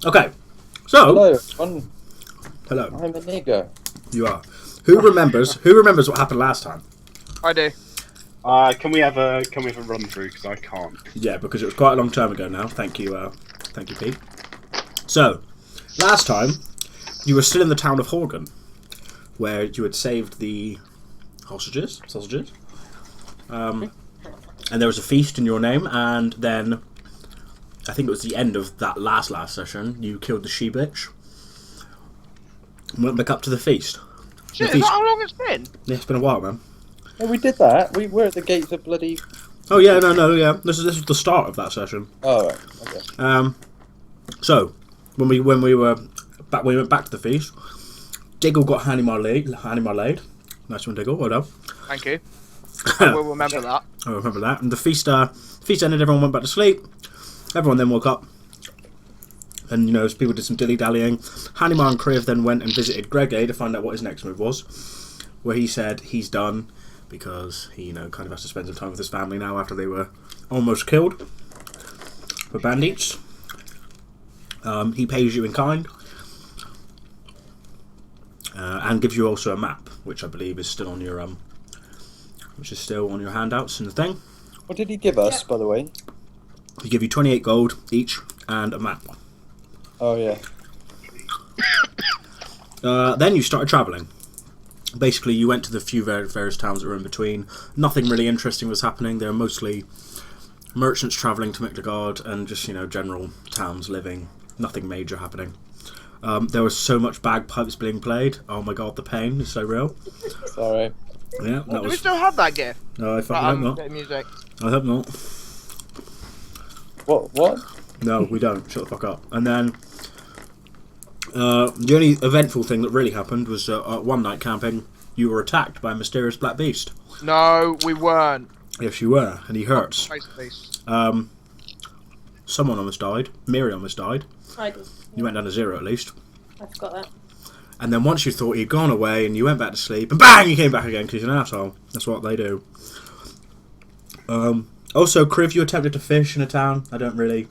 Okay, so Hello, everyone. hello. I'm a nigger. You are. Who remembers? Who remembers what happened last time? I do. Can we have a run through? Because I can't. Yeah, because it was quite a long time ago now. Thank you, Pete. So, last time you were still in the town of Horgan, where you had saved the sausages, and there was a feast in your name. And then, I think it was the end of that last session. You killed the she-bitch and went back up to the feast. Shit, The is feast. that how long it's been? Yeah, it's been a while, man. Oh, we did that. We were at the gates of bloody... Oh yeah, no, yeah. This is the start of that session. Oh, right. Okay. So when we went back to the feast, Diggle got Hanny Marmalade. Nice one, Diggle. Well done. Thank you. I will remember that. I remember that. And the feast ended. Everyone went back to sleep. Everyone then woke up, and people did some dilly dallying. Hanimar and Kriv then went and visited Gregay to find out what his next move was, where he said he's done because he kind of has to spend some time with his family now after they were almost killed by bandits. He pays you in kind, and gives you also a map, which I believe is still on your handouts in the thing. What did he give us, by the way? He give you 28 gold each and a map. Oh, yeah. Then you started travelling. Basically, you went to the few various towns that were in between. Nothing really interesting was happening. They were mostly merchants travelling to Miklagard and just, general towns living. Nothing major happening. There was so much bagpipes being played. Oh my god, the pain is so real. Sorry. Yeah, that Do we was... still have that gift? No, I fucking hope not. Bit of music. I hope not. What? No, we don't. Shut the fuck up. And then... the only eventful thing that really happened was one night camping, you were attacked by a mysterious black beast. No, we weren't. Yes, you were, and he hurts. Face to face. Someone almost died. Miri almost died. I did. You went down to 0 at least. I forgot that. And then once you thought he'd gone away and you went back to sleep, and bang, you came back again because you're an asshole. That's what they do. Also, Kriv, you attempted to fish in a town. I don't really,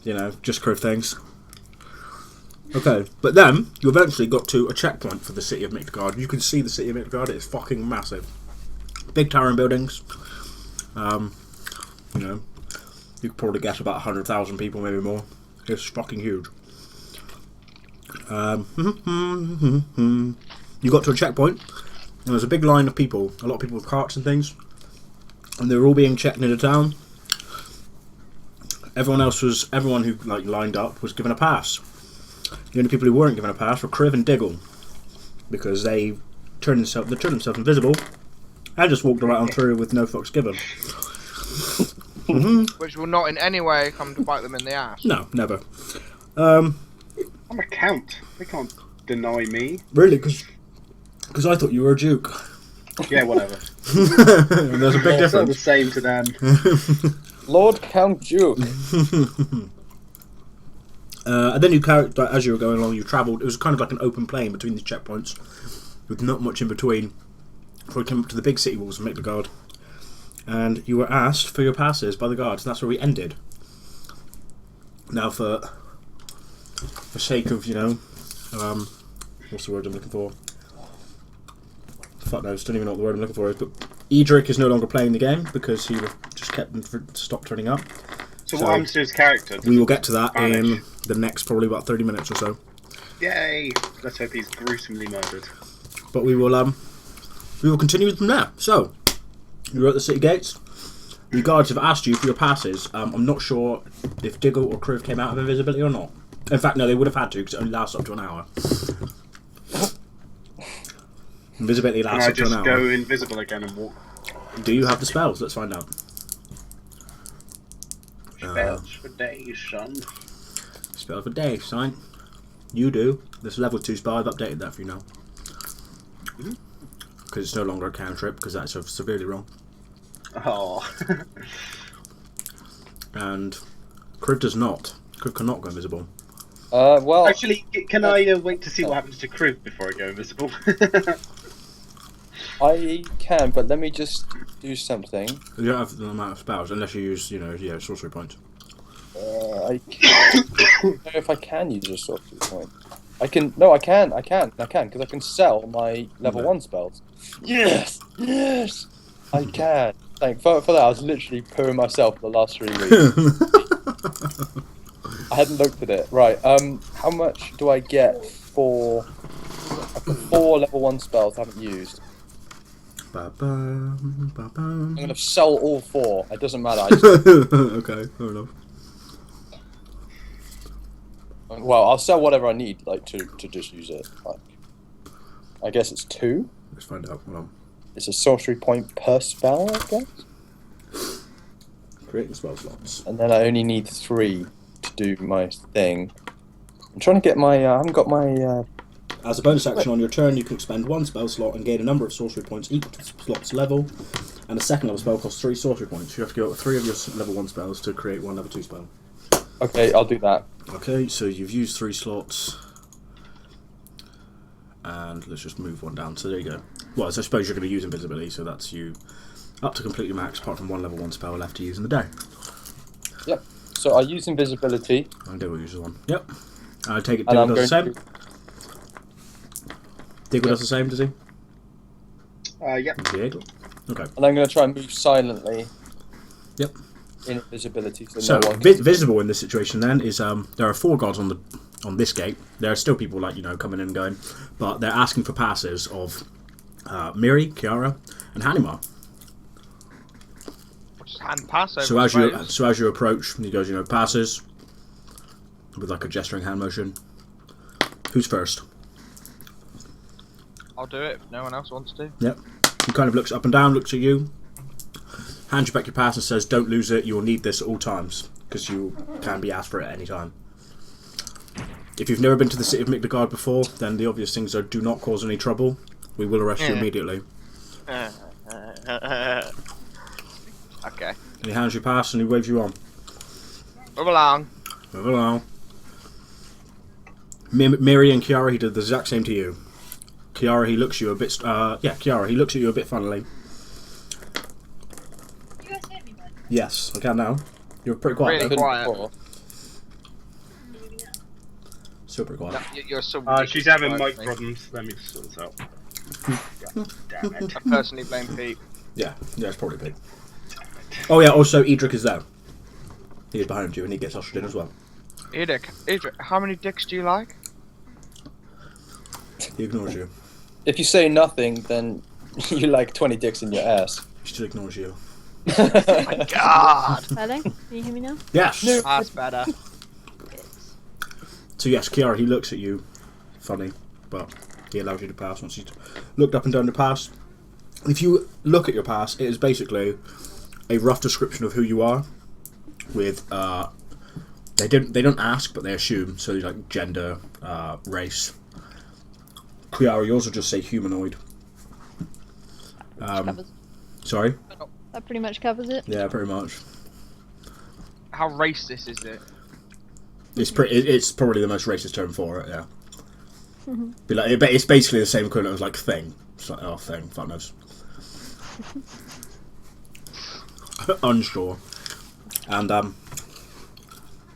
just Kriv things. Okay, but then you eventually got to a checkpoint for the city of Miklagard. You can see the city of Miklagard. It's fucking massive. Big towering buildings. You could probably guess about 100,000 people, maybe more. It's fucking huge. You got to a checkpoint, and there was a big line of people. A lot of people with carts and things. And they were all being checked into town. Everyone who lined up was given a pass. The only people who weren't given a pass were Kriv and Diggle, because they turned themselves invisible and just walked right on through with no fucks given. Which will not in any way come to bite them in the ass. No, never. I'm a count. They can't deny me. Really, because I thought you were a duke. Yeah, whatever. And there's a big It's all the difference. same to them. Lord Count Duke. And then as you were going along, you travelled. It was kind of like an open plain between these checkpoints, with not much in between. Before you came up to the big city walls of Miklagard, and you were asked for your passes by the guards. And that's where we ended. Now, for sake of what's the word I'm looking for? Fuck knows, don't even know what the word I'm looking for is. But Edric is no longer playing the game because he just stopped turning up. So what happens to his character? We will get to that vanish? in the next probably about 30 minutes or so. Yay! Let's hope he's gruesomely murdered. But we will continue from there. So, you're at the city gates. The guards have asked you for your passes. I'm not sure if Diggle or Kriv came out of invisibility or not. In fact, no, they would have had to because it only lasts up to an hour. Invisibility Can lasts I up to an just hour. go invisible again and walk? Do you have the spells? Let's find out. Spells for days, son. Spell for day, sign. You do. This level 2 spell, I've updated that for you now. Because it's no longer a cantrip, because that's severely wrong. Oh. And Kriv does not. Kriv cannot go invisible. Well... Actually, can I wait to see what happens to Kriv before I go invisible? I can, but let me just do something. You don't have the amount of spells, unless you use, sorcery points. I don't know if I can use a sorcery point. I can. No, I can, because I can sell my level Okay. 1 spells. Yes! Yes! I can. For that, I was literally pooing myself for the last 3 weeks. I hadn't looked at it. Right, how much do I get for... I've got 4 level 1 spells I haven't used. I'm going to sell all 4. It doesn't matter. I just, Okay, fair enough. well, I'll sell whatever I need, like, to just use it. Like, I guess it's 2. Let's find out. Hold on. It's a sorcery point per spell, I guess. Creating spell slots. And then I only need 3 to do my thing. I'm trying to get my... I haven't got my... As a bonus action on your turn, you can expend 1 spell slot and gain a number of sorcery points equal to the slot's level. And a second level spell costs 3 sorcery points. You have to go with 3 of your level 1 spells to create 1 level 2 spell. Okay, I'll do that. Okay, so you've used 3 slots. And let's just move 1 down. So there you go. Well, so I suppose you're going to use invisibility, so that's you up to completely max, apart from 1 level 1 spell left to use in the day. Yep. So I use invisibility. And Diggle uses 1. Yep. I take it And Diggle I'm does the going same. Diggle does the same, does he? Yep. Diggle. Okay. And I'm going to try and move silently. Yep. In invisibility, so, So no one can... visible in this situation then is there are 4 gods on this gate. There are still people like coming in and going, but they're asking for passes of Miri, Kiara, and Hanimar. Just hand pass over. So as you approach, he goes passes with like a gesturing hand motion. Who's first? I'll do it if no one else wants to. Yep. He kind of looks up and down, looks at you, hands you back your pass and says, "Don't lose it. You will need this at all times because you can be asked for it at any time." If you've never been to the city of Midgard before, then the obvious things are: do not cause any trouble. We will arrest you immediately. Okay. And he hands you pass and he waves you on. Move along. Move along. Miri and Kiara, he did the exact same to you. Kiara, he looks at you a bit. Kiara, he looks at you a bit funnily. You guys hear me, bud? Yes, I can now. You're pretty quiet. Really though. quiet. Before. Still pretty quiet. No, you're so She's having ridiculous, mic mate. problems. Let me sort this out. God damn it. I personally blame Pete. Yeah, it's probably big. Oh yeah, also Edric is there. He is behind you and he gets ushered in as well. Edric, how many dicks do you like? He ignores you. If you say nothing, then you like 20 dicks in your ass. He still ignores you. God. Hello? Can you hear me now? Yes! That's better. So yes, Kiara, he looks at you, funny, but he allows you to pass once he's looked up and down the pass. If you look at your pass, it is basically a rough description of who you are, with they don't ask, but they assume. So like gender, race. Kiara, yours will just say humanoid. Covers. Sorry. That pretty much covers it. Yeah, pretty much. How racist is it? It's probably the most racist term for it. Yeah. Be like, it's basically the same equivalent as like thing. It's like, oh, thing, fuck knows. Unsure. And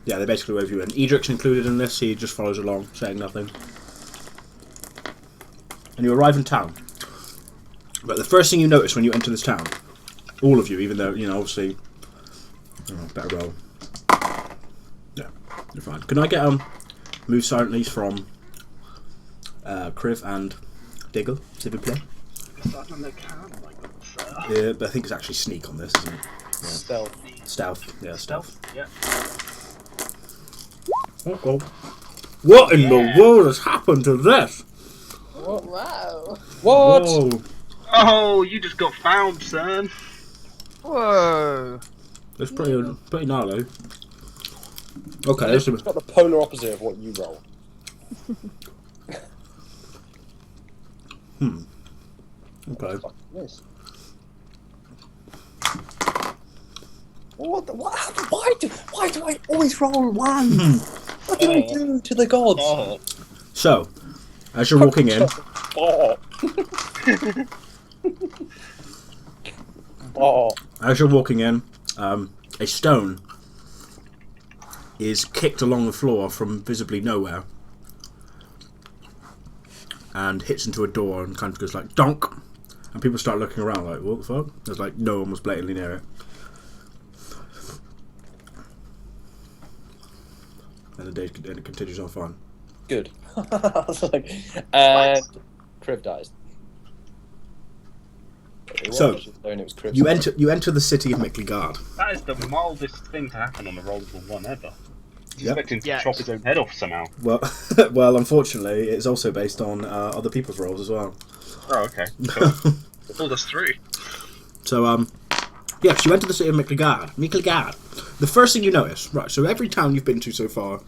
yeah, they basically wave you in. Edric's included in this. He just follows along, saying nothing. And you arrive in town. But the first thing you notice when you enter this town, all of you, even though obviously, better roll. Yeah, you're fine. Can I get move silently from Kriv and Diggle, s'il vous plaît? Yeah, but I think it's actually sneak on this, isn't it? Stealth. Stealth. Yeah, stealth. Yeah. Oh. What in the world has happened to this? Wow. What? Whoa. Oh, you just got found, son. Whoa. That's pretty gnarly. Okay, It's got the polar opposite of what you roll. Okay. Fuck this. What? Why do I always roll one? What did I do to the gods? Oh. So, as you're walking in, Oh. Oh. a stone is kicked along the floor from visibly nowhere and hits into a door and kind of goes like donk, and people start looking around like, what the fuck? There's like no one was blatantly near it. And it continues on fine. Good. I was like, and Kriv dies. So, It was Kriv's You enter the city of Micklegard. That is the mildest thing to happen on a rollable one ever. He's Yep. expecting to Yes. chop his own head off somehow. Well, well, unfortunately, it's also based on other people's roles as well. Oh, okay. Cool. Pulled us through. So, yes, you enter the city of Micklegard. The first thing you notice, right, so every town you've been to so far,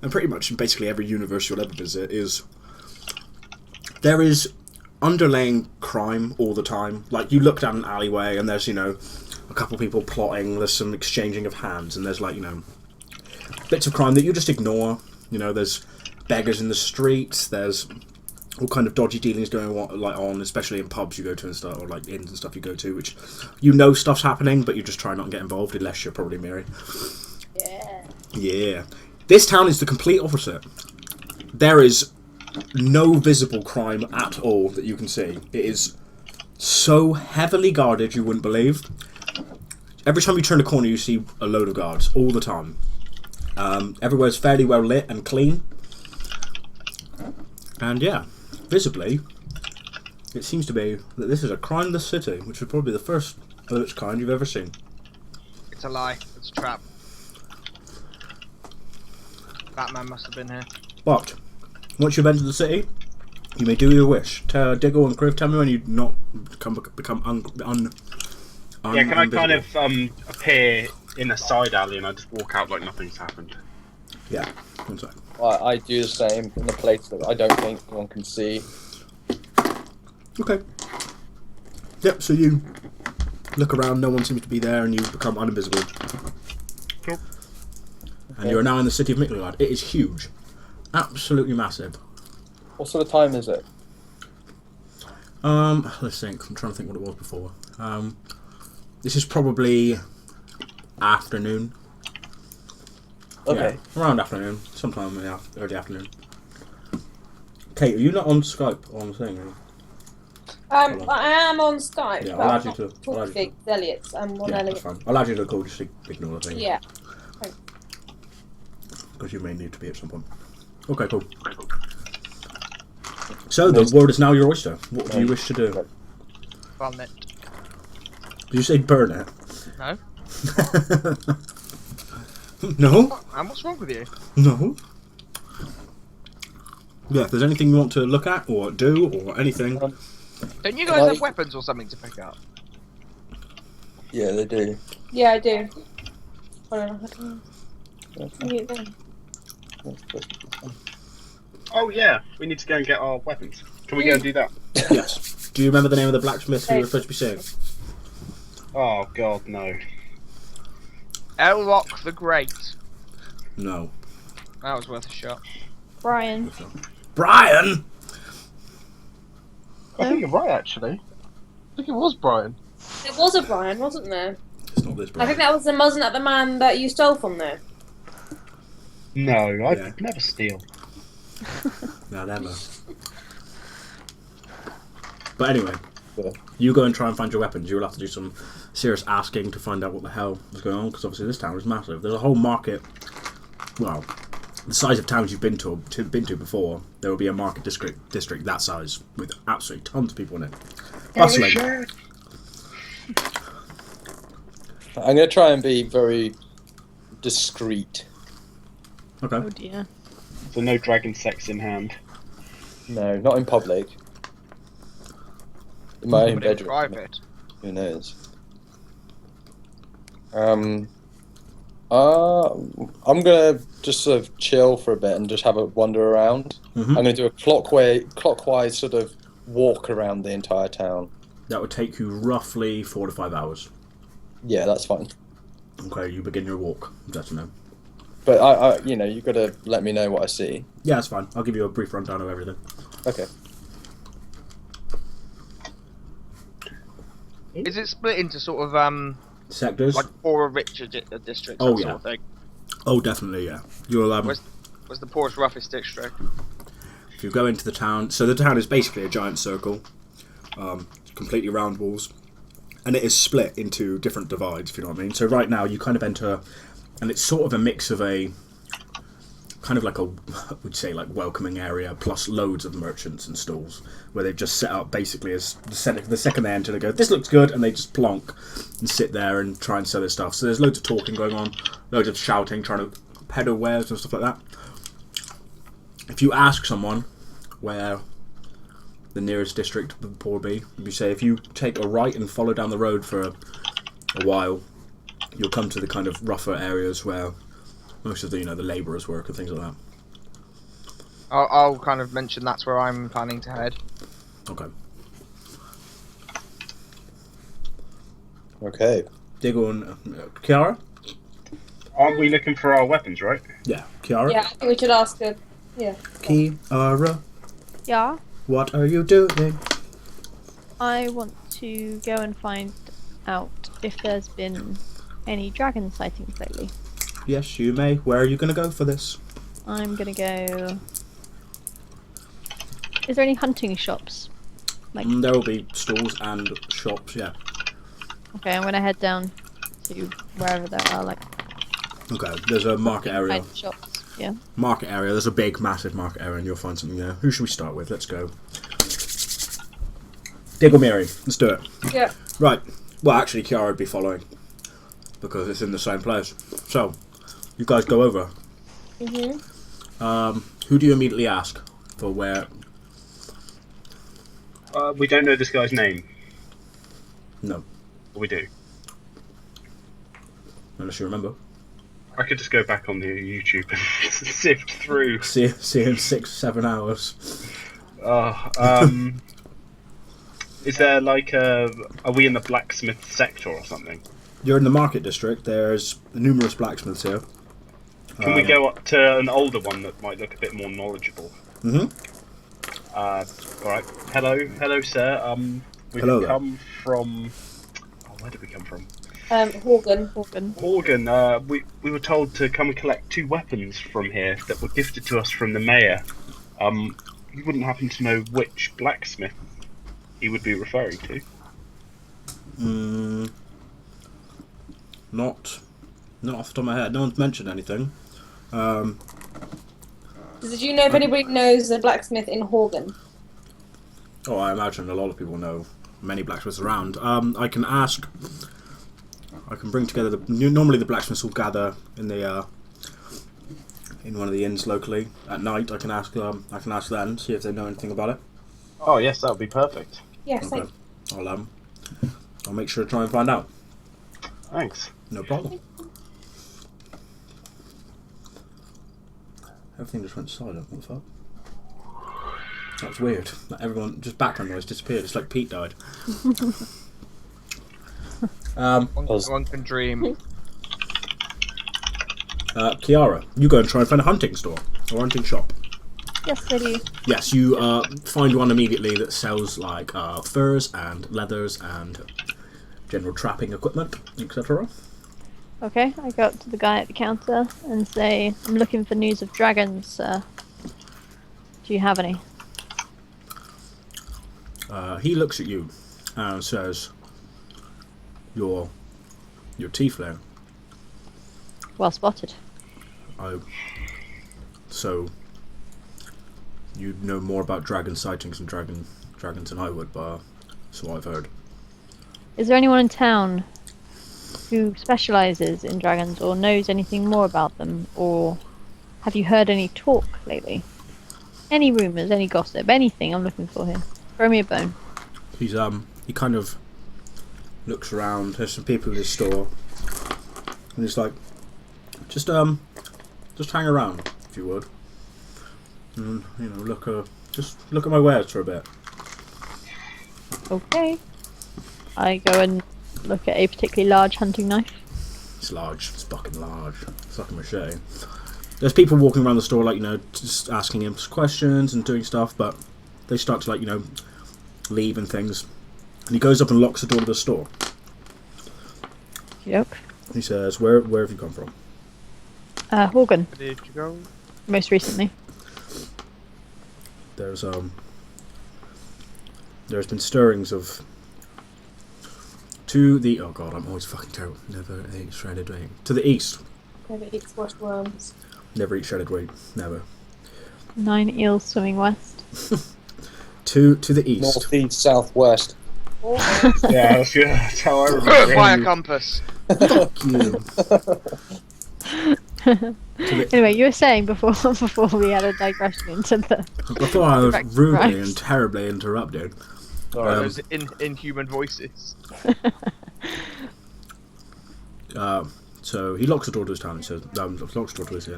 and pretty much basically every universe you'll ever visit, is there is underlying crime all the time. Like, you look down an alleyway and there's, a couple people plotting, there's some exchanging of hands, and there's, bits of crime that you just ignore. There's beggars in the streets, there's all kind of dodgy dealings going on, especially in pubs you go to and stuff, or inns and stuff you go to, which stuff's happening, but you just try not to get involved unless you're probably Mary. Yeah. This town is the complete opposite. There is no visible crime at all that you can see. It is so heavily guarded you wouldn't believe. Every time you turn a corner you see a load of guards all the time. Everywhere's fairly well lit and clean. And yeah, visibly, it seems to be that this is a crimeless city, which is probably the first of its kind you've ever seen. It's a lie. It's a trap. Batman must have been here. But once you've entered the city, you may do your wish. Diggle and Kriv, tell me when you not become Yeah, can I kind of appear in a side alley and I just walk out like nothing's happened? Yeah, one sec. I do the same in the place that I don't think anyone can see. Okay. Yep, so you look around, no one seems to be there, and you become uninvisible. Cool. And you are now in the city of Micklegard. It is huge. Absolutely massive. What sort of time is it? Let's think. I'm trying to think what it was before. This is probably afternoon. Okay. Yeah, around afternoon. Sometime in the early afternoon. Kate, are you not on Skype or on the thing? I am on Skype. Yeah, but I'll I'm add you not to- talking I'll add you to Elliot. I'm on Yeah, that's Elliot. fine. I'll add you to the call, just ignore the thing. Yeah. Because you may need to be at some point. Okay, cool. So, the word is now your oyster. What do you wish to do? Burn it. Did you say burn it? No. No? And what's wrong with you? No? Yeah, if there's anything you want to look at, or do, or anything. Don't you guys have weapons or something to pick up? Yeah, they do. Yeah, I do. Hold on. Look at them. Oh yeah, we need to go and get our weapons. Can we go and do that? Yes. Do you remember the name of the blacksmith who you were supposed to be seeing? Oh god, no. Elrock the Great. No. That was worth a shot. Brian. Brian! I think you're right actually. I think it was Brian. It was a Brian, wasn't there? It's not this I Brian. think that wasn't that the man that you stole from there. No, I'd Yeah. never steal. No, never. But anyway, Yeah. you go and try and find your weapons. You'll have to do some serious asking to find out what the hell was going on, because obviously this town is massive. There's a whole market. Well, the size of towns you've been to before, there will be a market district that size with absolutely tons of people in it. Bustling. I'm going to try and be very discreet. Okay. Oh dear. So no dragon sex in hand. No, not in public. In my own But in bedroom. private. Who knows? I'm gonna just sort of chill for a bit and just have a wander around. Mhm. I'm gonna do a clockwise sort of walk around the entire town. That would take you roughly 4 to 5 hours. Yeah, that's fine. Okay, you begin your walk. That's no. But I you gotta let me know what I see. Yeah, that's fine. I'll give you a brief rundown of everything. Okay. Is it split into sort of Sectors? like poorer, richer districts? Oh, that yeah. sort of thing? Oh, definitely, yeah. You'll Was the poorest, roughest district? if you go into the town. So the town is basically a giant circle, completely round walls, and it is split into different divides. If you know what I mean. So right now you kind of enter, and it's sort of a mix of a kind of like a, would say, like welcoming area plus loads of merchants and stalls where they've just set up basically as the second they enter they go, this looks good, and they just plonk and sit there and try and sell their stuff. So there's loads of talking going on, loads of shouting, trying to peddle wares and stuff like that. If you ask someone where the nearest district would probably be, you say if you take a right and follow down the road for a while, you'll come to the kind of rougher areas where most of the the labourers work and things like that. I'll kind of mention that's where I'm planning to head. Okay. Okay. Diggle and Kiara? Aren't we looking for our weapons, right? Yeah, Kiara? Yeah, I think we should ask her. Yeah. Kiara, Yeah. what are you doing? I want to go and find out if there's been any dragon sightings lately. Yes, you may. Where are you going to go for this? I'm gonna go. Is there any hunting shops? Like, There will be stalls and shops, yeah. okay, I'm gonna head down to wherever there are like Okay, there's a market area. item shops. Yeah. Market area, there's a big, massive market area, and you'll find something there. Who should we start with? Let's go. Diggle Mary, let's do it. Yeah. Right. Well, actually, Kiara would be following because it's in the same place. So, you guys go over. Who do you immediately ask for where? We don't know this guy's name. No, Or we do. unless you remember. I could just go back on the YouTube and sift through. See in 6-7 hours. Is there like are we in the blacksmith sector or something? You're in the market district. There's numerous blacksmiths here. Can we go up to an older one that might look a bit more knowledgeable? Alright. Hello, sir. We've Hello there. come from. Oh, where did we come from? Horgan. Morgan. We were told to come and collect 2 weapons from here that were gifted to us from the mayor. You wouldn't happen to know which blacksmith he would be referring to? Not off the top of my head. No one's mentioned anything. Did you know if anybody knows the blacksmith in Horgan? Oh, I imagine a lot of people know many blacksmiths around. I can ask. I can bring together normally the blacksmiths will gather in the in one of the inns locally at night. I can ask them, see if they know anything about it. Oh yes, that would be perfect. Yes, Okay. I'll make sure to try and find out. Thanks. No problem. Everything just went silent. What the fuck? That was weird. Like everyone, just background noise disappeared. It's like Pete died. One can dream. Kiara, you go and try and find a hunting store or hunting shop. Yes, I do. Yes, you find one immediately that sells like furs and leathers and general trapping equipment, etc. Okay, I go up to the guy at the counter and say, I'm looking for news of dragons, sir. Do you have any? He looks at you and says, "You're tiefling." Well spotted. So you know more about dragon sightings and dragons than I would, but so I've heard. Is there anyone in town who specialises in dragons or knows anything more about them? Or have you heard any talk lately? Any rumours, any gossip, anything I'm looking for here. Throw me a bone. He kind of looks around. There's some people in his store, and he's like, just hang around if you would, and just look at my wares for a bit. Okay. I go and look at a particularly large hunting knife. It's large. It's fucking large. It's like a machete. There's people walking around the store, like just asking him questions and doing stuff, but they start to leave and things. And he goes up and locks the door of the store. Joke. He says, "Where have you come from?" Horgan, Where did you go? most recently. There's been stirrings of to the oh god, I'm always fucking terrible. Never ate shredded wheat. To the east. Never eat squashed worms. Never eat shredded wheat. Never. 9 eels swimming west. To the east. Northeast, southwest. Yeah, that's how I remember Fire it. compass. Fuck you. Anyway, you were saying before we had a digression into the. Before I was Correct, rudely right. and terribly interrupted. Those inhuman voices. So he locks the door to his town and says, locks the door to his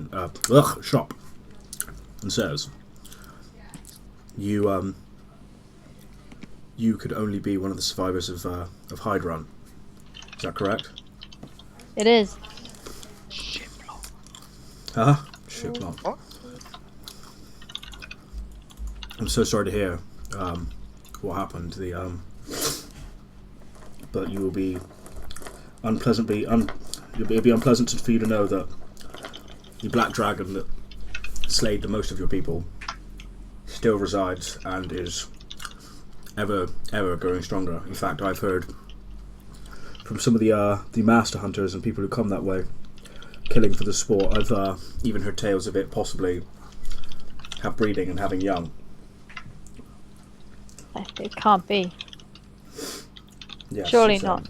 shop, and says, "You could only be one of the survivors of Hyde Run. Is that correct?" It is. Huh? Shit, block. What? I'm so sorry to hear what happened. But you will be it'll be unpleasant for you to know that the black dragon that slayed the most of your people still resides and is ever growing stronger. In fact, I've heard from some of the master hunters and people who come that way, killing for the sport. I've even heard tales of it possibly have breeding and having young. It can't be. Yes, Surely it's, not.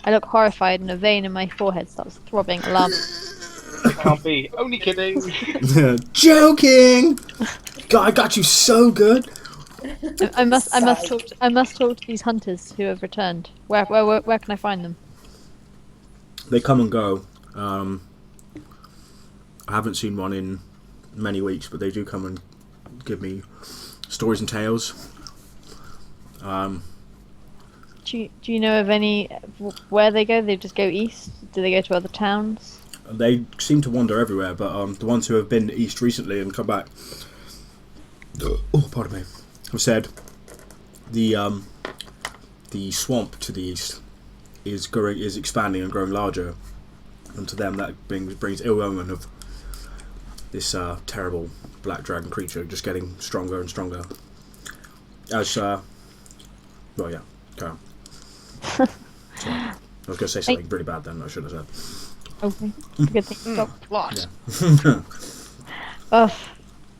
I look horrified and a vein in my forehead starts throbbing alarm. It can't be. Only kidding. Joking. God, I got you so good. I must talk to these hunters who have returned. Where can I find them? They come and go. I haven't seen one in many weeks, but they do come and give me stories and tales. Do you know of any where they go? They just go east? Do they go to other towns? They seem to wander everywhere, but the ones who have been east recently and come back, oh, pardon me, have said the swamp to the east is expanding and growing larger, and to them that brings ill omen of this terrible black dragon creature just getting stronger and stronger. As well, yeah, carry on. Sorry. I was going to say something really bad then. I should have said. Okay, good thing to stop. Plot. Oh,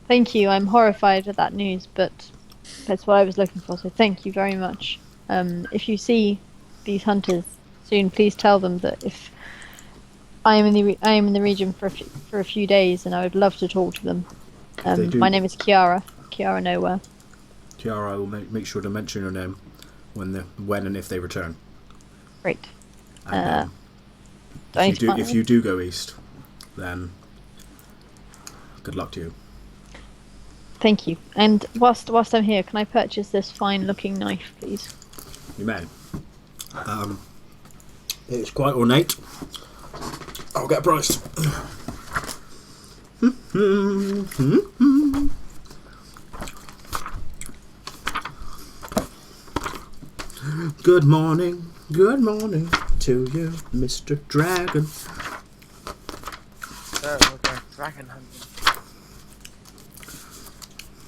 thank you. I'm horrified at that news, but that's what I was looking for. So thank you very much. If you see these hunters soon, please tell them that if I am in the region for a few days, and I would love to talk to them. They do. My name is Kiara. Kiara Nowhere. Tiara, I will make sure to mention your name when and if they return. Great. And Do I need to find if them? you do go east, then good luck to you. Thank you. And whilst I'm here, can I purchase this fine-looking knife, please? You may. It's quite ornate. I'll get a price. Good morning to you, Mr. Dragon. We're going dragon hunting.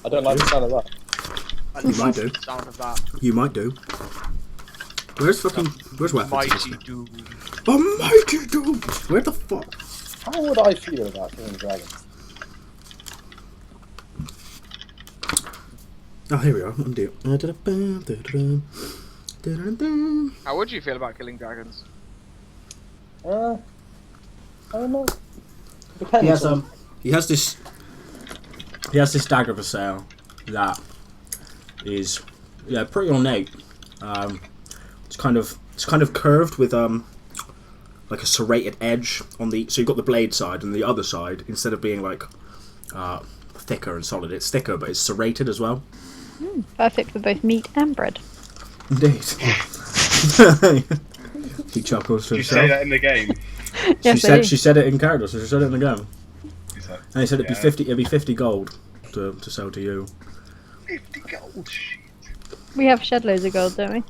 I don't like the sound of that. I You might love do. the sound of that. You might do. Where's weapons? Mighty dude. A mighty dude! Where the fuck? How would I feel about killing dragons? Oh, here we are. Undo. How would you feel about killing dragons? I don't know. Depends. He has this dagger for sale that is pretty ornate. It's kind of curved with like a serrated edge on the, so you've got the blade side, and the other side, instead of being like thicker and solid, it's thicker but it's serrated as well. Perfect for both meat and bread. Indeed. He chuckles to Did you say himself. that in the game? Yes, I do. She said it in character, so she said it in the game. Is that And he said it'd Yeah. be 50 gold to sell to you. 50 gold? Shit. We have shed loads of gold, don't we?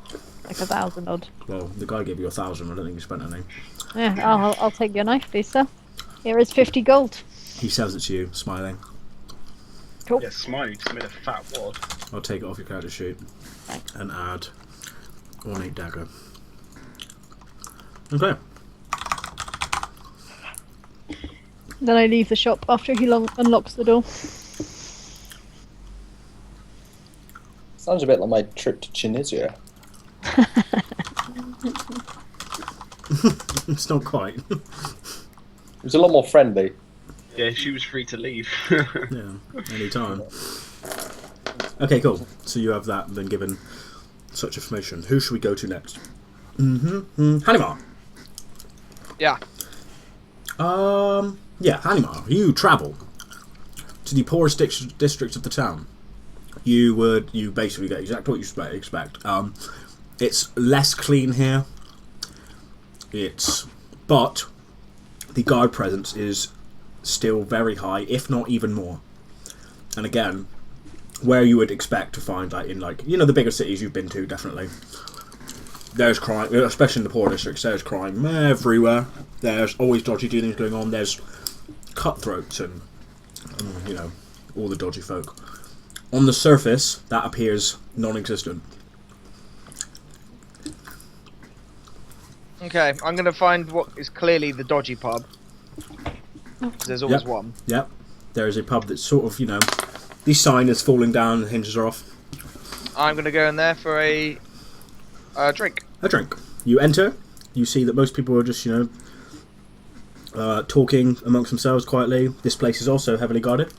Like 1,000 odd. Well, the guy gave you 1,000. I don't think you spent any. Yeah, I'll take your knife, please, sir. Here is 50 gold. He sells it to you, smiling. Cool. Yeah, Smiley just made a fat wad. I'll take it off your character sheet Thanks. and add ornate dagger. Okay. Then I leave the shop after he unlocks the door. Sounds a bit like my trip to Tunisia. It's not quite. It was a lot more friendly. Yeah, she was free to leave. Yeah, anytime. Okay, cool. So you have that been given such information. Who should we go to next? Hanimar. Yeah. Yeah, Hanimar. You travel to the poorest district of the town. You basically get exactly what you expect. It's less clean here. But the guard presence is still very high, if not even more. And again, where you would expect to find, like in the bigger cities you've been to, definitely. There's crime, especially in the poor districts. There's crime everywhere. There's always dodgy dealings going on. There's cutthroats and all the dodgy folk. On the surface, that appears non-existent. Okay, I'm gonna find what is clearly the dodgy pub. 'Cause there's always Yep. one. Yep. There is a pub that's sort of, the sign is falling down, the hinges are off. I'm gonna go in there for a drink. A drink. You enter. You see that most people are just, talking amongst themselves quietly. This place is also heavily guarded.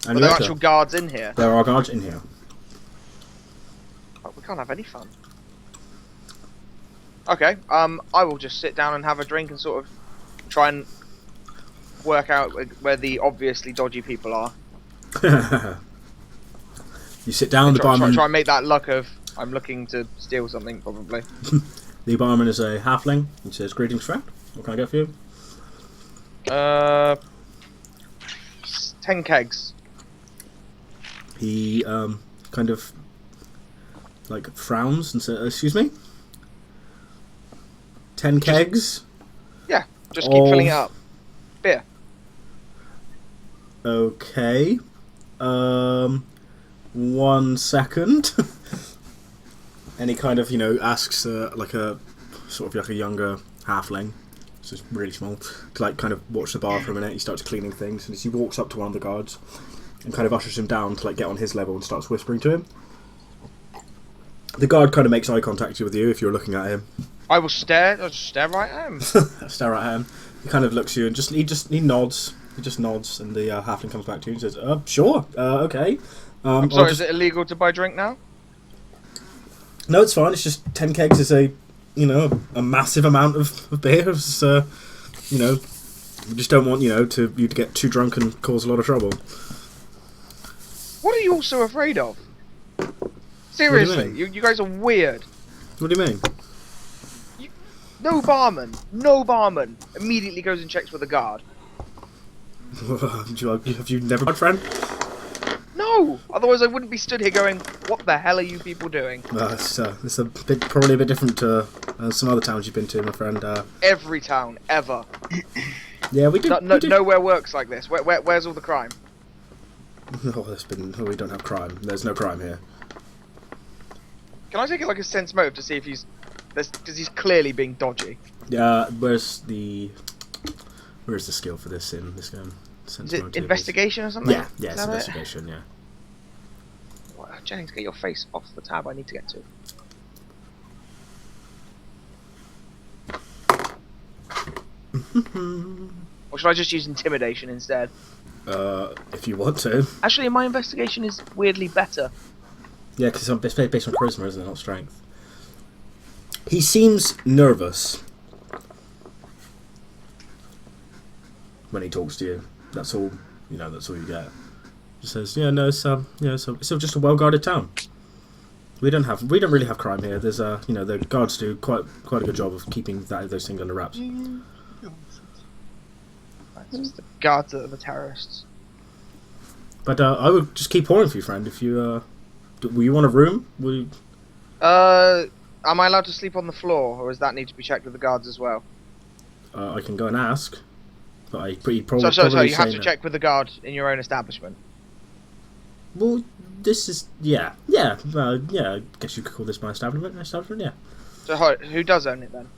And Are you there enter. actual guards in here? There are guards in here. Oh, we can't have any fun. Okay, I will just sit down and have a drink and sort of try and work out where the obviously dodgy people are. You sit down. The barman. Try and make that luck of I'm looking to steal something, probably. The barman is a halfling. He says, "Greetings, friend. What can I get for you?" 10 kegs. He kind of frowns and says, "Excuse me? 10 kegs? Yeah, just keep filling it Of- up. Beer. Okay. 1 second." And he kind of, asks a younger halfling, so it's really small, to kind of watch the bar for a minute. He starts cleaning things, and as he walks up to one of the guards and kind of ushers him down to get on his level and starts whispering to him. The guard kind of makes eye contact with you if you're looking at him. I will stare. I'll just stare right at him. Stare at him. He kind of looks at you and he nods. He just nods, and the halfling comes back to you and says, "Sure, okay." I'm sorry, is it illegal to buy drink now? No, it's fine. It's just 10 kegs is a massive amount of beer. It's, we just don't want you to get too drunk and cause a lot of trouble. What are you all so afraid of? Seriously, mean? you guys are weird. What do you mean? No barman immediately goes and checks with the guard. Have you never, friend? No, otherwise I wouldn't be stood here going, "What the hell are you people doing?" It's probably a bit different to some other towns you've been to, my friend. Every town ever. Yeah, we did. Nowhere works like this. Where's all the crime? We don't have crime. There's no crime here. Can I take it like a sense motive to see if because he's clearly being dodgy. Yeah, where's the skill for this in this game? Is it investigation or something? Yeah, it's Is that it? investigation. Yeah. Well, Jennings, get your face off the tab I need to get to. Or should I just use intimidation instead? If you want to. Actually, my investigation is weirdly better. Yeah, because it's based on charisma, isn't it? Not strength. He seems nervous when he talks to you. That's all. That's all you get. He says, "Yeah, no, it's just a well-guarded town. We don't really have crime here. There's the guards do quite a good job of keeping those things under wraps." It's just the guards that are the terrorists. But I would just keep pouring for you, friend. If you will you want a room? Am I allowed to sleep on the floor, or does that need to be checked with the guards as well? I can go and ask. But I pretty probably. So probably you have say to no. check with the guard in your own establishment. Well, this is yeah. I guess you could call this my establishment. Yeah. So who does own it then?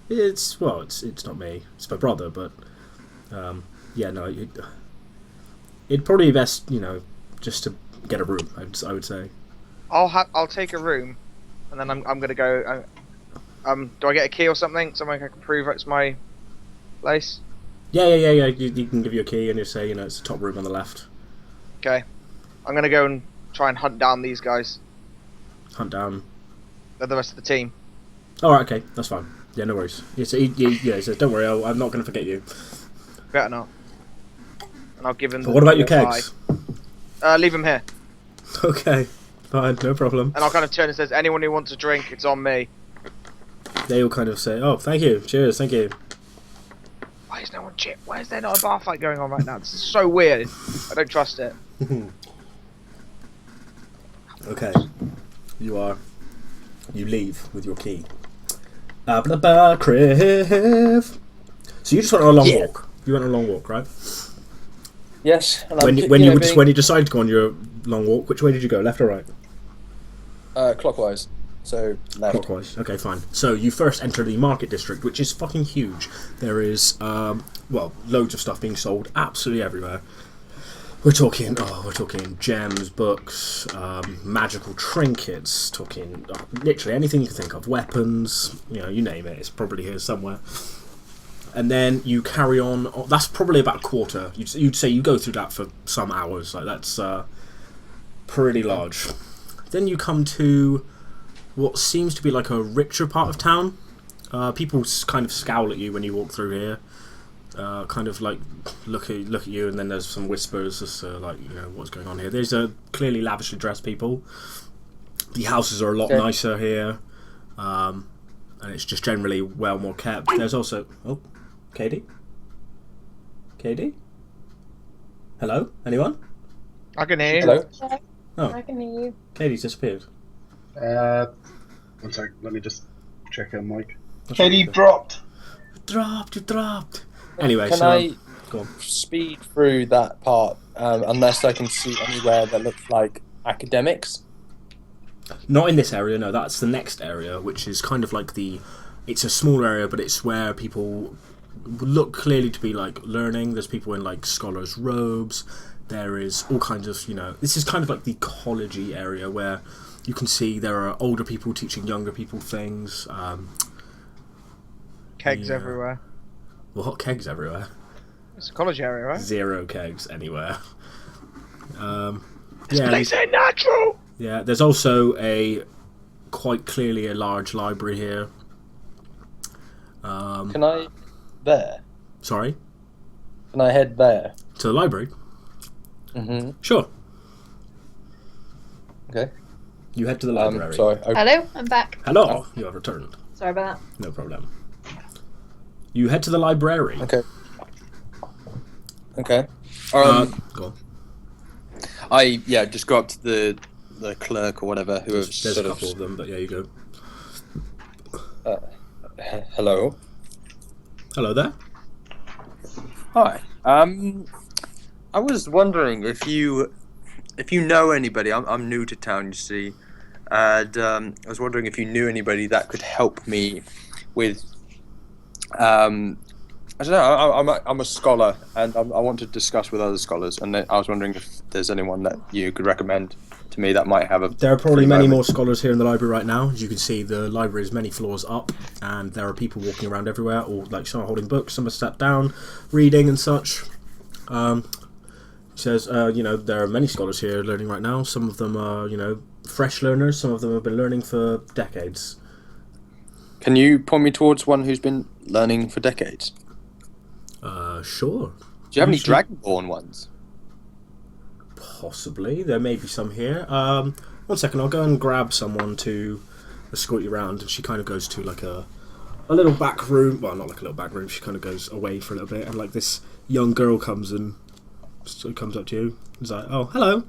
It's not me. It's my brother. But yeah, no. It'd probably be best, just to get a room. I would say. I'll take a room, and then I'm gonna go. Do I get a key or something? Something I can prove it's my place. Yeah. You can give you a key and you say, it's the top room on the left. Okay. I'm gonna go and try and hunt down these guys. Hunt down. The rest of the team. All right, okay, that's fine. Yeah, no worries. He says, don't worry, I'm not going to forget you. Better not. And I'll give him. But what about your kegs? Leave them here. Okay, fine, no problem. And I'll kind of turn and says, anyone who wants a drink, it's on me. They all kind of say, oh, thank you, cheers, thank you. Why is no one chip? Why is there not a bar fight going on right now? This is so weird. I don't trust it. Okay, you leave with your key. Kriv. So you just went on a long walk. You went on a long walk, right? Yes. And When you decided to go on your long walk, which way did you go, left or right? clockwise. So left. Clockwise. Okay, fine. So you first enter the market district, which is fucking huge. There is, loads of stuff being sold absolutely everywhere. We're talking gems, books, magical trinkets, talking literally anything you can think of, weapons, you name it, it's probably here somewhere. And then you carry on, that's probably about a quarter. You'd say you go through that for some hours, like that's pretty large. Then you come to what seems to be like a richer part of town. People kind of scowl at you when you walk through here. Kind of like look at you, and then there's some whispers as to what's going on here. There's clearly lavishly dressed people. The houses are a lot nicer here, and it's just generally well more kept. There's also Katie. Hello, anyone? I can hear you. Hello. Oh, I can hear you. Katie's disappeared. 1 sec, let me just check her mic. Katie dropped. You dropped. Anyway, Can so I go on. speed through that part unless I can see anywhere that looks like academics? Not in this area, no. That's the next area, which is kind of like it's a small area, but it's where people look clearly to be like learning. There's people in like scholars' robes. There is all kinds of, this is kind of like the college-y area where you can see there are older people teaching younger people things. Kegs everywhere. What? Kegs everywhere? It's a college area, right? 0 kegs anywhere. This place ain't natural! Yeah, there's also quite clearly a large library here. Can I there? Sorry? Can I head there? To the library? Mm-hmm. Sure. Okay. You head to the library. Sorry. Hello, I'm back. Hello! You have returned. Sorry about No problem. You head to the library. Okay. Okay. Go on. I just go up to the clerk or whatever who There's sort a couple of them, but yeah, you go. Hello. Hello there. Hi. I was wondering if you know anybody. I'm new to town, you see, and I was wondering if you knew anybody that could help me with. I don't know. I'm a scholar, and I want to discuss with other scholars, and I was wondering if there's anyone that you could recommend to me that might have a. There are probably free many moment. more scholars here in the library right now. As you can see, the library is many floors up, and there are people walking around everywhere, or like some are holding books, some are sat down, reading and such. He says, there are many scholars here learning right now. Some of them are, fresh learners. Some of them have been learning for decades. Can you point me towards one who's been learning for decades? Sure. Do you have any Usually- Dragonborn ones? Possibly. There may be some here. 1 second, I'll go and grab someone to escort you around. And she kind of goes to like a little back room. Well, not like a little back room. She kind of goes away for a little bit. And like this young girl comes and comes up to you. It's like, oh, hello.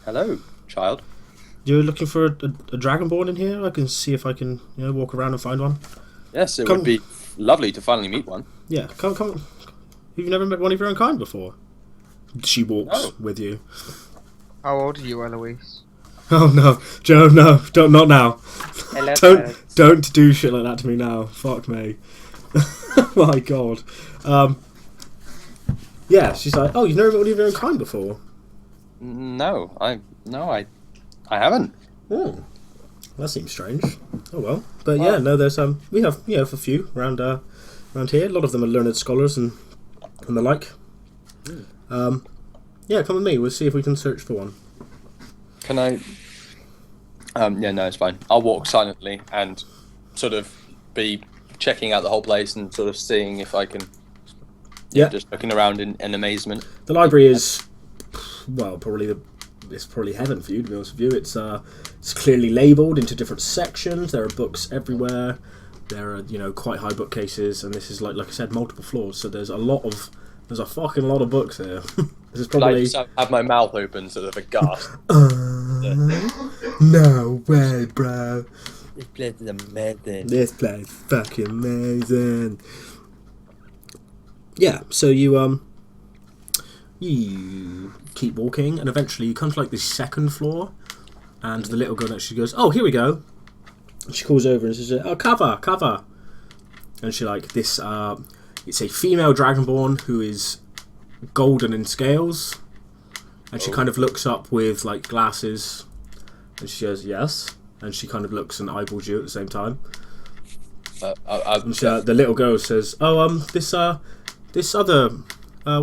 Hello, child. You're looking for a Dragonborn in here? I can see if I can walk around and find one. Yes, it Come- would be lovely to finally meet one. Yeah, come. You've never met one of your own kind before. She walks No. with you. How old are you, Eloise? Oh no, Joe, no, don't, not now. Hello, Don't do shit like that to me now. Fuck me. My God. Yeah, she's like, oh, you've never met one of your own kind before. No, I haven't. Oh, that seems strange. Oh well, but yeah, no, there's we have a few around here. A lot of them are learned scholars and the like. Yeah, come with me. We'll see if we can search for one. Can I? Yeah, no, it's fine. I'll walk silently and sort of be checking out the whole place and sort of seeing if I can. Yeah. Just looking around in amazement. The library is, well, it's probably heaven for you, to be honest with you. It's clearly labelled into different sections. There are books everywhere. There are, quite high bookcases, and this is like I said, multiple floors. So there's a fucking lot of books here. This is probably. I just have my mouth open, sort of aghast. No way, bro. This place is amazing. This place is fucking amazing. Yeah, so you keep walking, and eventually you come to like the second floor, and the little girl she goes, "Oh, here we go." And she calls over and says, "Oh, cover," and she like this. It's a female dragonborn who is golden in scales, and she kind of looks up with like glasses, and she goes, "Yes," and she kind of looks and eyeballs you at the same time. And the little girl says, "Oh, this other,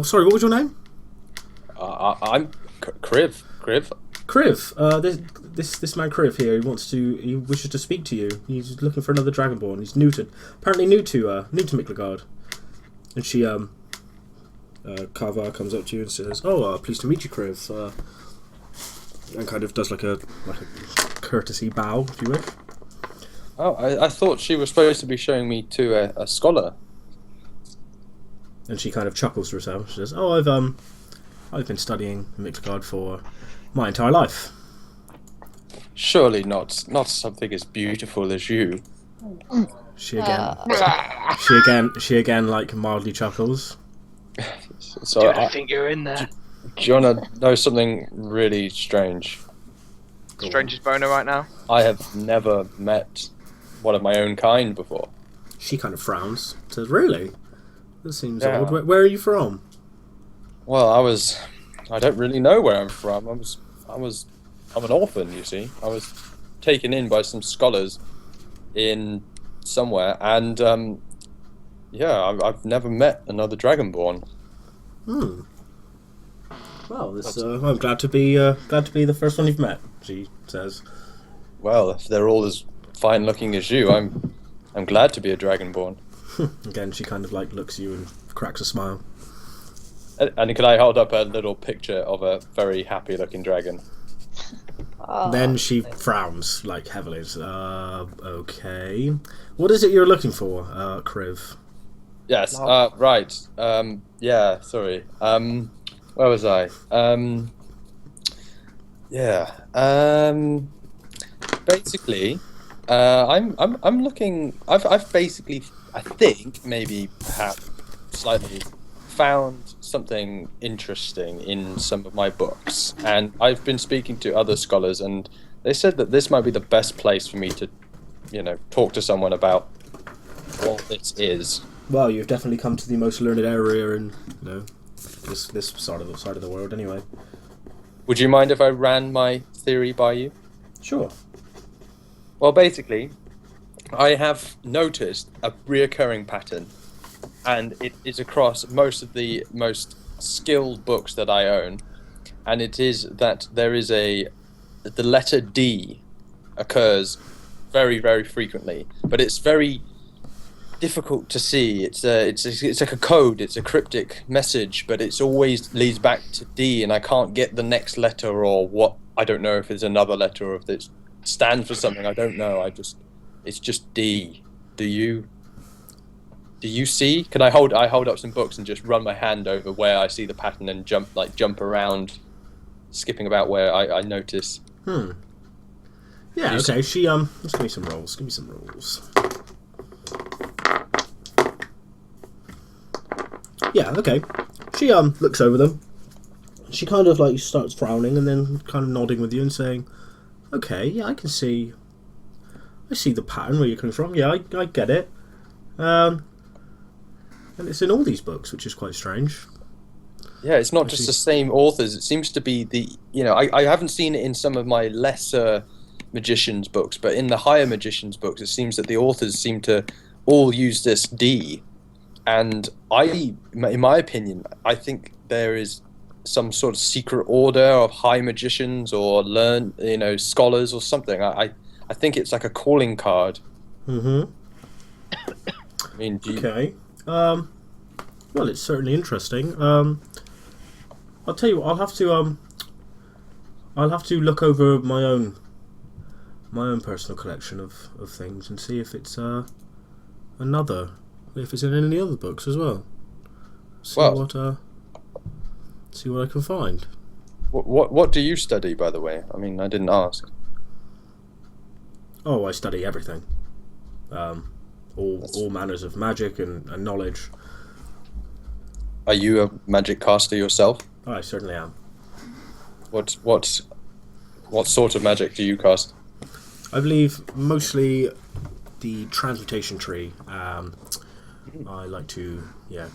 sorry, what was your name?" I'm Kriv. Kriv. This man Kriv here. He wishes to speak to you. He's looking for another dragonborn. He's apparently new to Miklagard. And she Kava comes up to you and says, "Oh, pleased to meet you, Kriv." And kind of does like a courtesy bow, if you wish. Oh, I thought she was supposed to be showing me to a scholar. And she kind of chuckles to herself. She says, "Oh, I've been studying Miklagard for my entire life." Surely not something as beautiful as you. She again like mildly chuckles. So I think you're in there. do you want to know something really strange? Strangest boner right now. I have never met one of my own kind before. She kind of frowns. Says, "Really? That seems Yeah. odd. Where are you from?" Well, I don't really know where I'm from. I'm an orphan, you see. I was taken in by some scholars in somewhere, and I've never met another dragonborn. Well, I'm glad to be the first one you've met. She says. Well, if they're all as fine looking as you, I'm glad to be a dragonborn. Again, she kind of like looks at you and cracks a smile. And could I hold up a little picture of a very happy looking dragon? Then she frowns like heavily. Okay. What is it you're looking for, Kriv? Yes. Right. Yeah. Sorry. Where was I? Yeah. Basically, I'm looking. I've basically, I think maybe perhaps slightly found something interesting in some of my books, and I've been speaking to other scholars, and they said that this might be the best place for me to, talk to someone about what this is. Well, you've definitely come to the most learned area in this side of the world. Anyway. Would you mind if I ran my theory by you? Sure. Well, basically, I have noticed a reoccurring pattern, and it is across most of the most skilled books that I own, and it is that the letter D occurs very, very frequently, but it's very difficult to see. It's like a code. It's a cryptic message, but it's always leads back to D, and I can't get the next letter or what. I don't know if it's another letter or if it stands for something. I don't know. It's just D. Do you see? Can I hold up some books and just run my hand over where I see the pattern and jump around, skipping about where I notice? Yeah. Okay. She let's give me some rolls. Yeah, okay. She looks over them. She kind of like starts frowning and then kind of nodding with you and saying, "Okay, yeah, I see the pattern where you're coming from. Yeah, I get it. And it's in all these books, which is quite strange." Yeah, it's not just the same authors. It seems to be I haven't seen it in some of my lesser magicians books, but in the higher magicians books, it seems that the authors seem to all use this D. And in my opinion, I think there is some sort of secret order of high magicians or scholars or something. I think it's like a calling card. Mm-hmm. I mean, Okay. Well, it's certainly interesting. I'll tell you what. I'll have to look over my own personal collection of things and see if it's if it's in any other books as well. See what I can find. What do you study, by the way? I mean, I didn't ask. Oh, I study everything. All manners of magic and knowledge. Are you a magic caster yourself? I certainly am. What sort of magic do you cast? I believe mostly the transmutation tree. I like to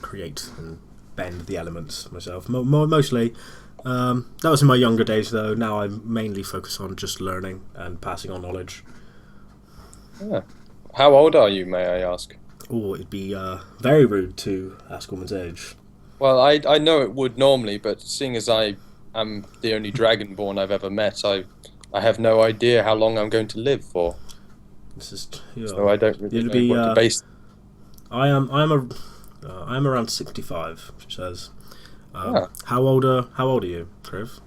create and bend the elements myself. Mostly. That was in my younger days, though. Now I mainly focus on just learning and passing on knowledge. Yeah. How old are you, may I ask? Oh, it'd be very rude to ask a woman's age. Well, I know it would normally, but seeing as I am the only Dragonborn I've ever met, I have no idea how long I'm going to live for. This is So I don't really know what to base. I am around 65. She says. How old are you, Kriv?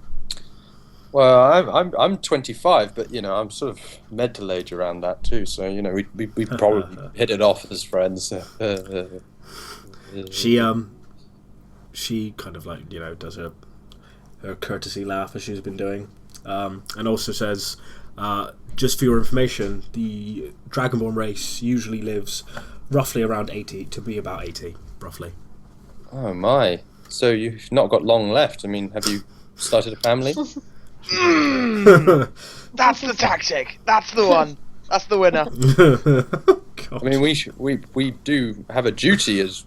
Well, I'm 25, but I'm sort of middle age around that too. So we probably hit it off as friends. She kind of like does her courtesy laugh as she's been doing, and also says, just for your information, the Dragonborn race usually lives roughly around 80 to be about 80, roughly. Oh my! So you've not got long left. I mean, have you started a family? That's the tactic. That's the one. That's the winner. I mean, we do have a duty as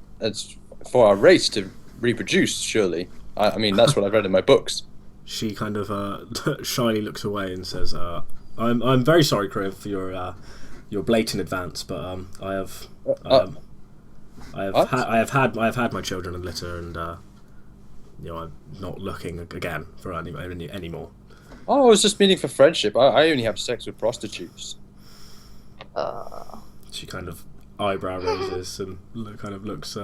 for our race to reproduce. Surely, I mean that's what I've read in my books. She kind of shyly looks away and says, "I'm very sorry, Kriv, for your blatant advance, but I have had my children in litter, and I'm not looking again for any more." Oh, I was just meaning for friendship. I only have sex with prostitutes. She kind of eyebrow raises and kind of looks.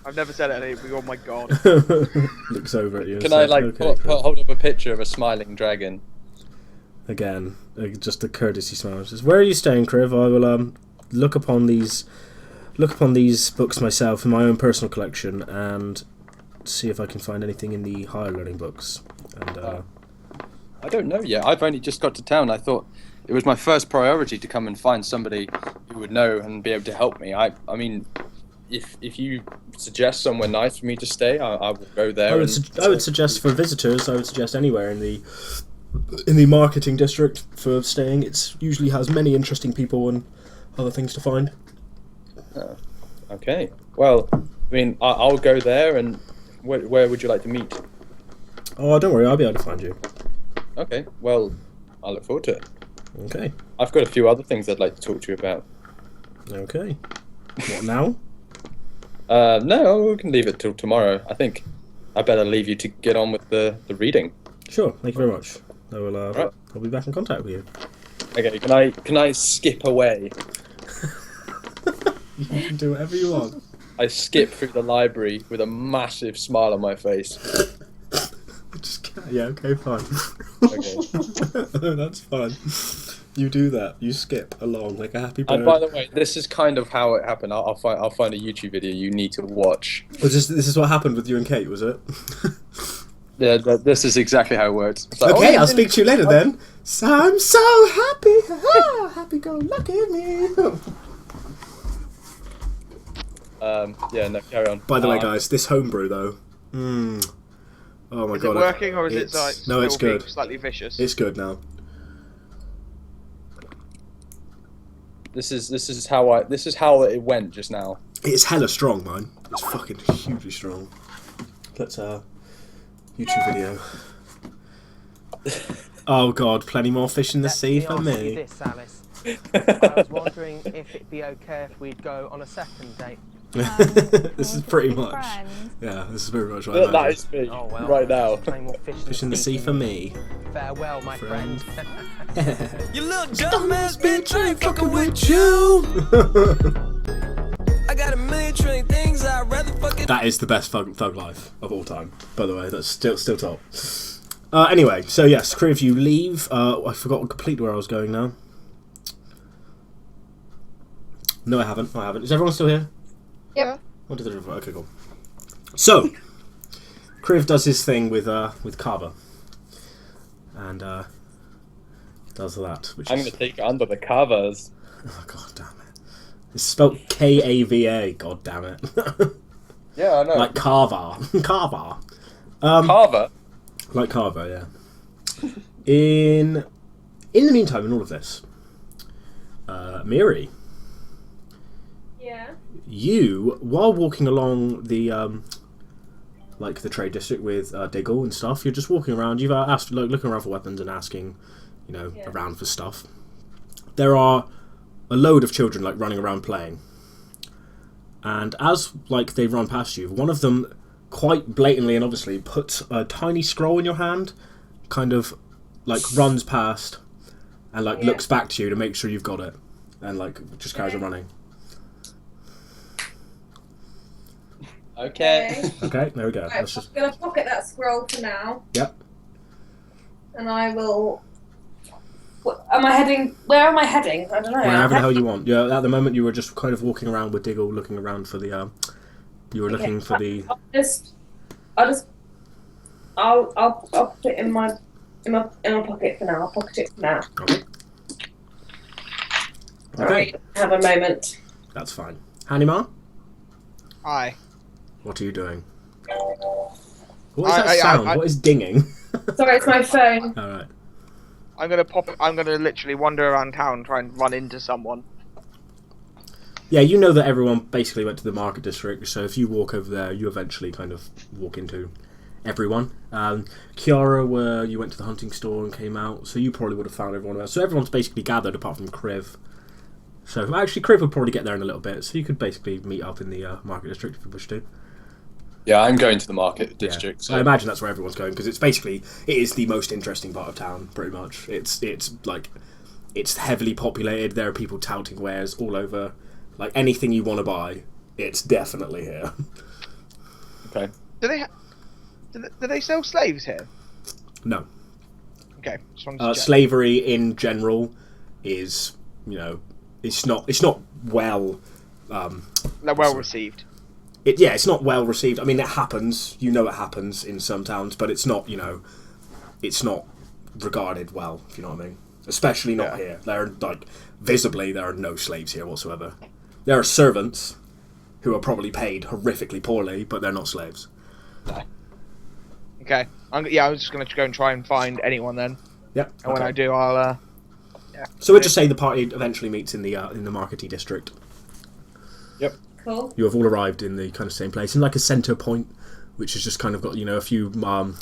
I've never said it. Oh my god. Looks over at you. Can and I says, hold up a picture of a smiling dragon? Again, just a courtesy smile. Says, "Where are you staying, Kriv? I will look upon these books myself in my own personal collection and see if I can find anything in the higher learning books." And I don't know yet. I've only just got to town. I thought it was my first priority to come and find somebody who would know and be able to help me. I mean, if you suggest somewhere nice for me to stay, I will go there. I would suggest for visitors. I would suggest anywhere in the marketing district for staying. It usually has many interesting people and other things to find. Okay. Well, I mean, I'll go there. And where would you like to meet? Oh, don't worry. I'll be able to find you. Okay. Well, I look forward to it. Okay. I've got a few other things I'd like to talk to you about. Okay. What now? No, we can leave it till tomorrow. I think I better leave you to get on with the reading. Sure. Thank you very much. I will. Right. I'll be back in contact with you. Okay. Can I skip away? You can do whatever you want. I skip through the library with a massive smile on my face. Yeah. Okay. Fine. Okay. That's fine. You do that. You skip along like a happy bird. And by the way, this is kind of how it happened. I'll find a YouTube video you need to watch. This is what happened with you and Kate, was it? Yeah, this is exactly how it works. It's like, okay, I'll speak to you later then. So I'm so happy. Happy go lucky me. Yeah, no, carry on. By the way, guys, this homebrew though. Oh my Is god. it working or is it it's- like no, it's still being good. slightly vicious? It's good now. This is how it went just now. It's hella strong, man. It's fucking hugely strong. Let's YouTube video. Oh god, plenty more fish in the sea for me. This, Alice. I was wondering if it'd be okay if we'd go on a second date. This is pretty much. Friends. Yeah, this is very much what I That imagine. is me Oh well. right now. Plenty more Fish in the sea for me. Farewell, my friend. You little dumbass bitch, I ain't fucking with you. I got a million trillion things I'd rather fucking. That is the best thug life of all time. By the way, that's still top. Anyway, so yes, crew of you leave. I forgot completely where I was going now. No, I haven't. Is everyone still here? Yep. Okay, cool. So, Kriv does his thing with Carver, and does that. Which I'm is, gonna take it under the covers. oh god damn it! It's spelled Kava. God damn it! Yeah, I know. Like Carver, Carver. Carver. Like Carver, yeah. In the meantime, in all of this, Miri, Yeah. you, while walking along the like the trade district with Diggle and stuff, you're just walking around. You've asked, like, looking around for weapons and asking, Yeah. around for stuff. There are a load of children like running around playing, and as like they run past you, one of them quite blatantly and obviously puts a tiny scroll in your hand, kind of like runs past and like looks back to you to make sure you've got it, and like just carries on running. Okay. Okay, there we go. Right, That's just I'm gonna pocket that scroll for now. Yep. And I will. Am I heading? Where am I heading? I don't know. wherever the hell you want. Yeah, at the moment you were just kind of walking around with Diggle, looking around for the. You were looking for the. I'll put it in my pocket for now. I'll pocket it for now. Okay. Alright, have a moment. That's fine. Hanima, Hi. what are you doing? What is that I- sound? I- What is dinging? Sorry, it's my phone. All right. I'm gonna literally wander around town, try and run into someone. Yeah, you know that everyone basically went to the market district, so if you walk over there, you eventually kind of walk into everyone. Kiara, you went to the hunting store and came out, so you probably would have found everyone else. So everyone's basically gathered apart from Kriv. So actually, Kriv will probably get there in a little bit, so you could basically meet up in the market district if you wish to. Yeah, I'm going to the market district. Yeah. So. I imagine that's where everyone's going because it is the most interesting part of town, pretty much. It's heavily populated. There are people touting wares all over. Like anything you want to buy, it's definitely here. Okay. Do they sell slaves here? No. Okay. Just wanted to check. Slavery in general is, it's not well. They're well received. It's not well received. I mean, it happens. It happens in some towns, but it's not. It's not regarded well. If you know what I mean. Especially not here. Visibly, there are no slaves here whatsoever. There are servants who are probably paid horrifically poorly, but they're not slaves. Okay. I was just gonna go and try and find anyone then, Yep. and when I do, I'll. So we'll just say the party eventually meets in the markety district. Cool. You have all arrived in the kind of same place, in like a centre point, which has just kind of got a few what's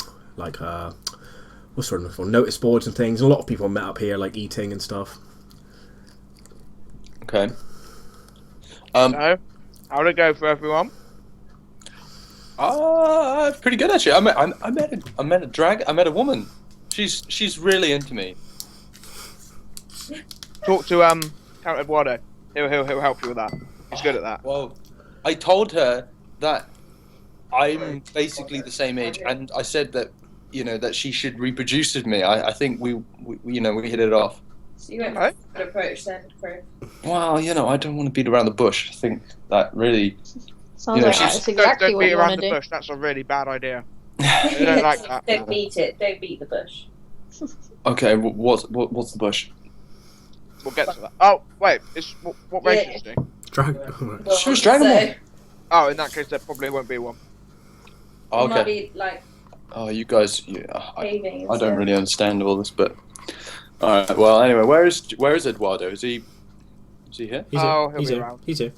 the word for notice boards and things. And a lot of people met up here, like eating and stuff. Okay. So, how'd it go for everyone? Pretty good actually. I met a woman. She's really into me. Talk to Count Eduardo. He'll help you with that. He's good at that. Well, I told her that I'm basically the same age, and I said that that she should reproduce with me. I think we hit it off. So you went Right. for a good approach then, Chris. Well, I don't want to beat around the bush. I think that really. Sounds like she's- that's exactly Don't what beat you around want the to do. bush. That's a really bad idea. I don't like that. Don't beat it. Don't beat the bush. Okay, what's the bush? We'll get to that. Oh wait, what race Yeah. is she? Dragon. She was Dragon Ball. Oh, in that case, there probably won't be one. It might Okay. be like Oh, you guys. Yeah, paving. I don't really understand all this, but. All right. Well, anyway, where is Eduardo? Is he here? He's Oh, here. he'll He's be here. around. He's here.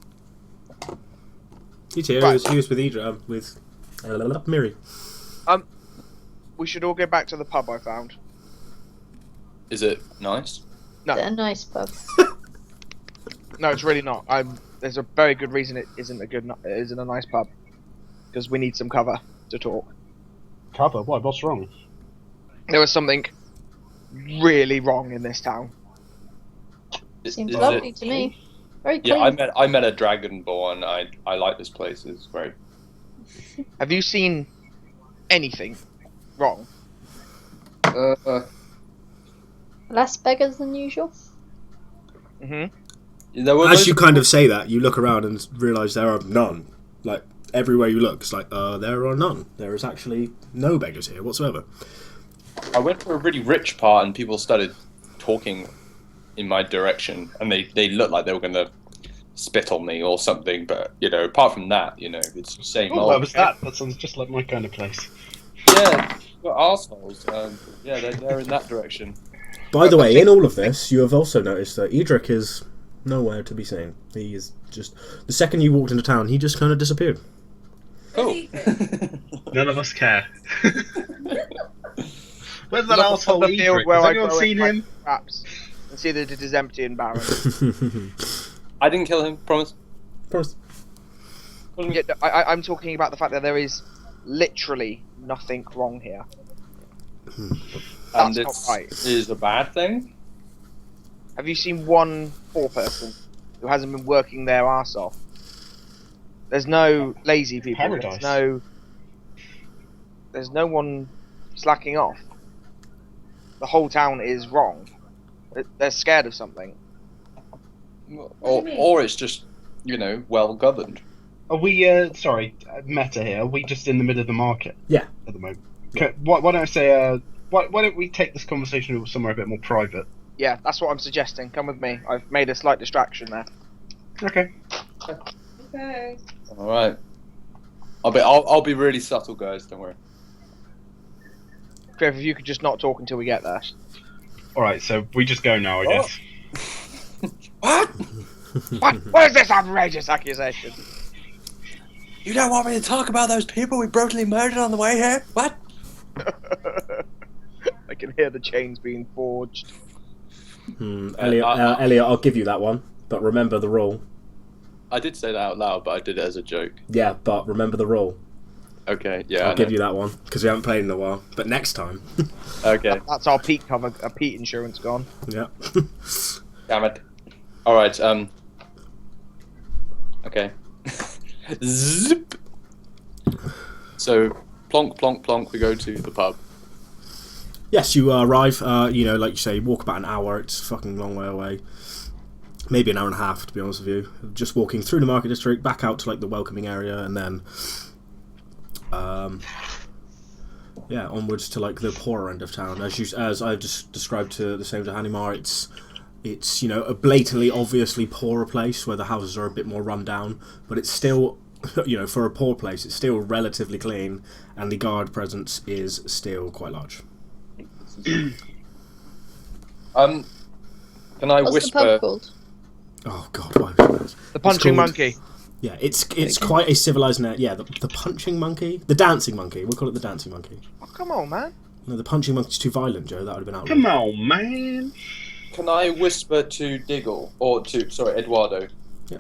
He's here. Right. He was with Idra, with Miri. We should all go back to the pub I found. Is it nice? No. A nice pub. No, it's really not. There's a very good reason it isn't a nice pub. Because we need some cover to talk. Cover? Why? What's wrong? There was something really wrong in this town. Seems Is lovely it- to me. Very clean. Yeah, I met a dragonborn. I like this place. It's great. Have you seen anything wrong? Less beggars than usual. Hmm. There were As loads you of kind of people- say that, you look around and realise there are none. Like, everywhere you look, it's like, there are none. There is actually no beggars here whatsoever. I went to a really rich part, and people started talking in my direction, and they looked like they were going to spit on me or something. But apart from that, it's the same Oh, old. that was that. That sounds just like my kind of place. Yeah, we're assholes. Yeah, they're in that direction. By the way, in all of this, you have also noticed that Edric is nowhere to be seen. He is just... The second you walked into town, he just kind of disappeared. Cool. None of us care. Where's that Look up asshole the field Edric? where Has I anyone grow seen my him? Traps and see that it is empty and barren. I didn't kill him. Promise. Promise. Yeah, I'm talking about the fact that there is literally nothing wrong here. And That's not right. is a bad thing. Have you seen one poor person who hasn't been working their arse off? There's no lazy people. Paradise. There's no one slacking off. The whole town is wrong. They're scared of something. Or it's just well governed. Are we, sorry, meta here, are we just in the middle of the market? Yeah. At the moment. Okay, why don't I say, why don't we take this conversation somewhere a bit more private? Yeah, that's what I'm suggesting. Come with me. I've made a slight distraction there. Okay. Okay. All right. I'll be really subtle, guys. Don't worry. Cliff, if you could just not talk until we get there. Alright, so we just go now, I guess. What? What is this outrageous accusation? You don't want me to talk about those people we brutally murdered on the way here? What? I can hear the chains being forged. Elliot, Elliot, I'll give you that one. But remember the rule. I did say that out loud, but I did it as a joke. Yeah, but remember the rule. Okay, yeah. I'll give you that one, because we haven't played in a while. But next time. Okay, That's our Pete cover. Our Pete insurance gone. Yeah. damn it. All right. Okay. Zip. So, plonk, plonk, plonk. We go to the pub. Yes, you arrive, like you say, walk about an hour. It's a fucking long way away. Maybe an hour and a half, to be honest with you. Just walking through the market district, back out to like the welcoming area, and then onwards to like the poorer end of town. As I've just described to the same to Hanimar, it's a blatantly, obviously poorer place where the houses are a bit more run down, but it's still, for a poor place, it's still relatively clean, and the guard presence is still quite large. Can I What's whisper? the pub called? Oh God, why would I? The punching called- monkey. Yeah, it's quite a civilized net. Yeah, the punching monkey, the dancing monkey. We'll call it the dancing monkey. Oh, come on, man. No, the punching monkey's too violent, Joe. That would have been outlawed. Come on, man! Can I whisper to Diggle or Eduardo? Yeah.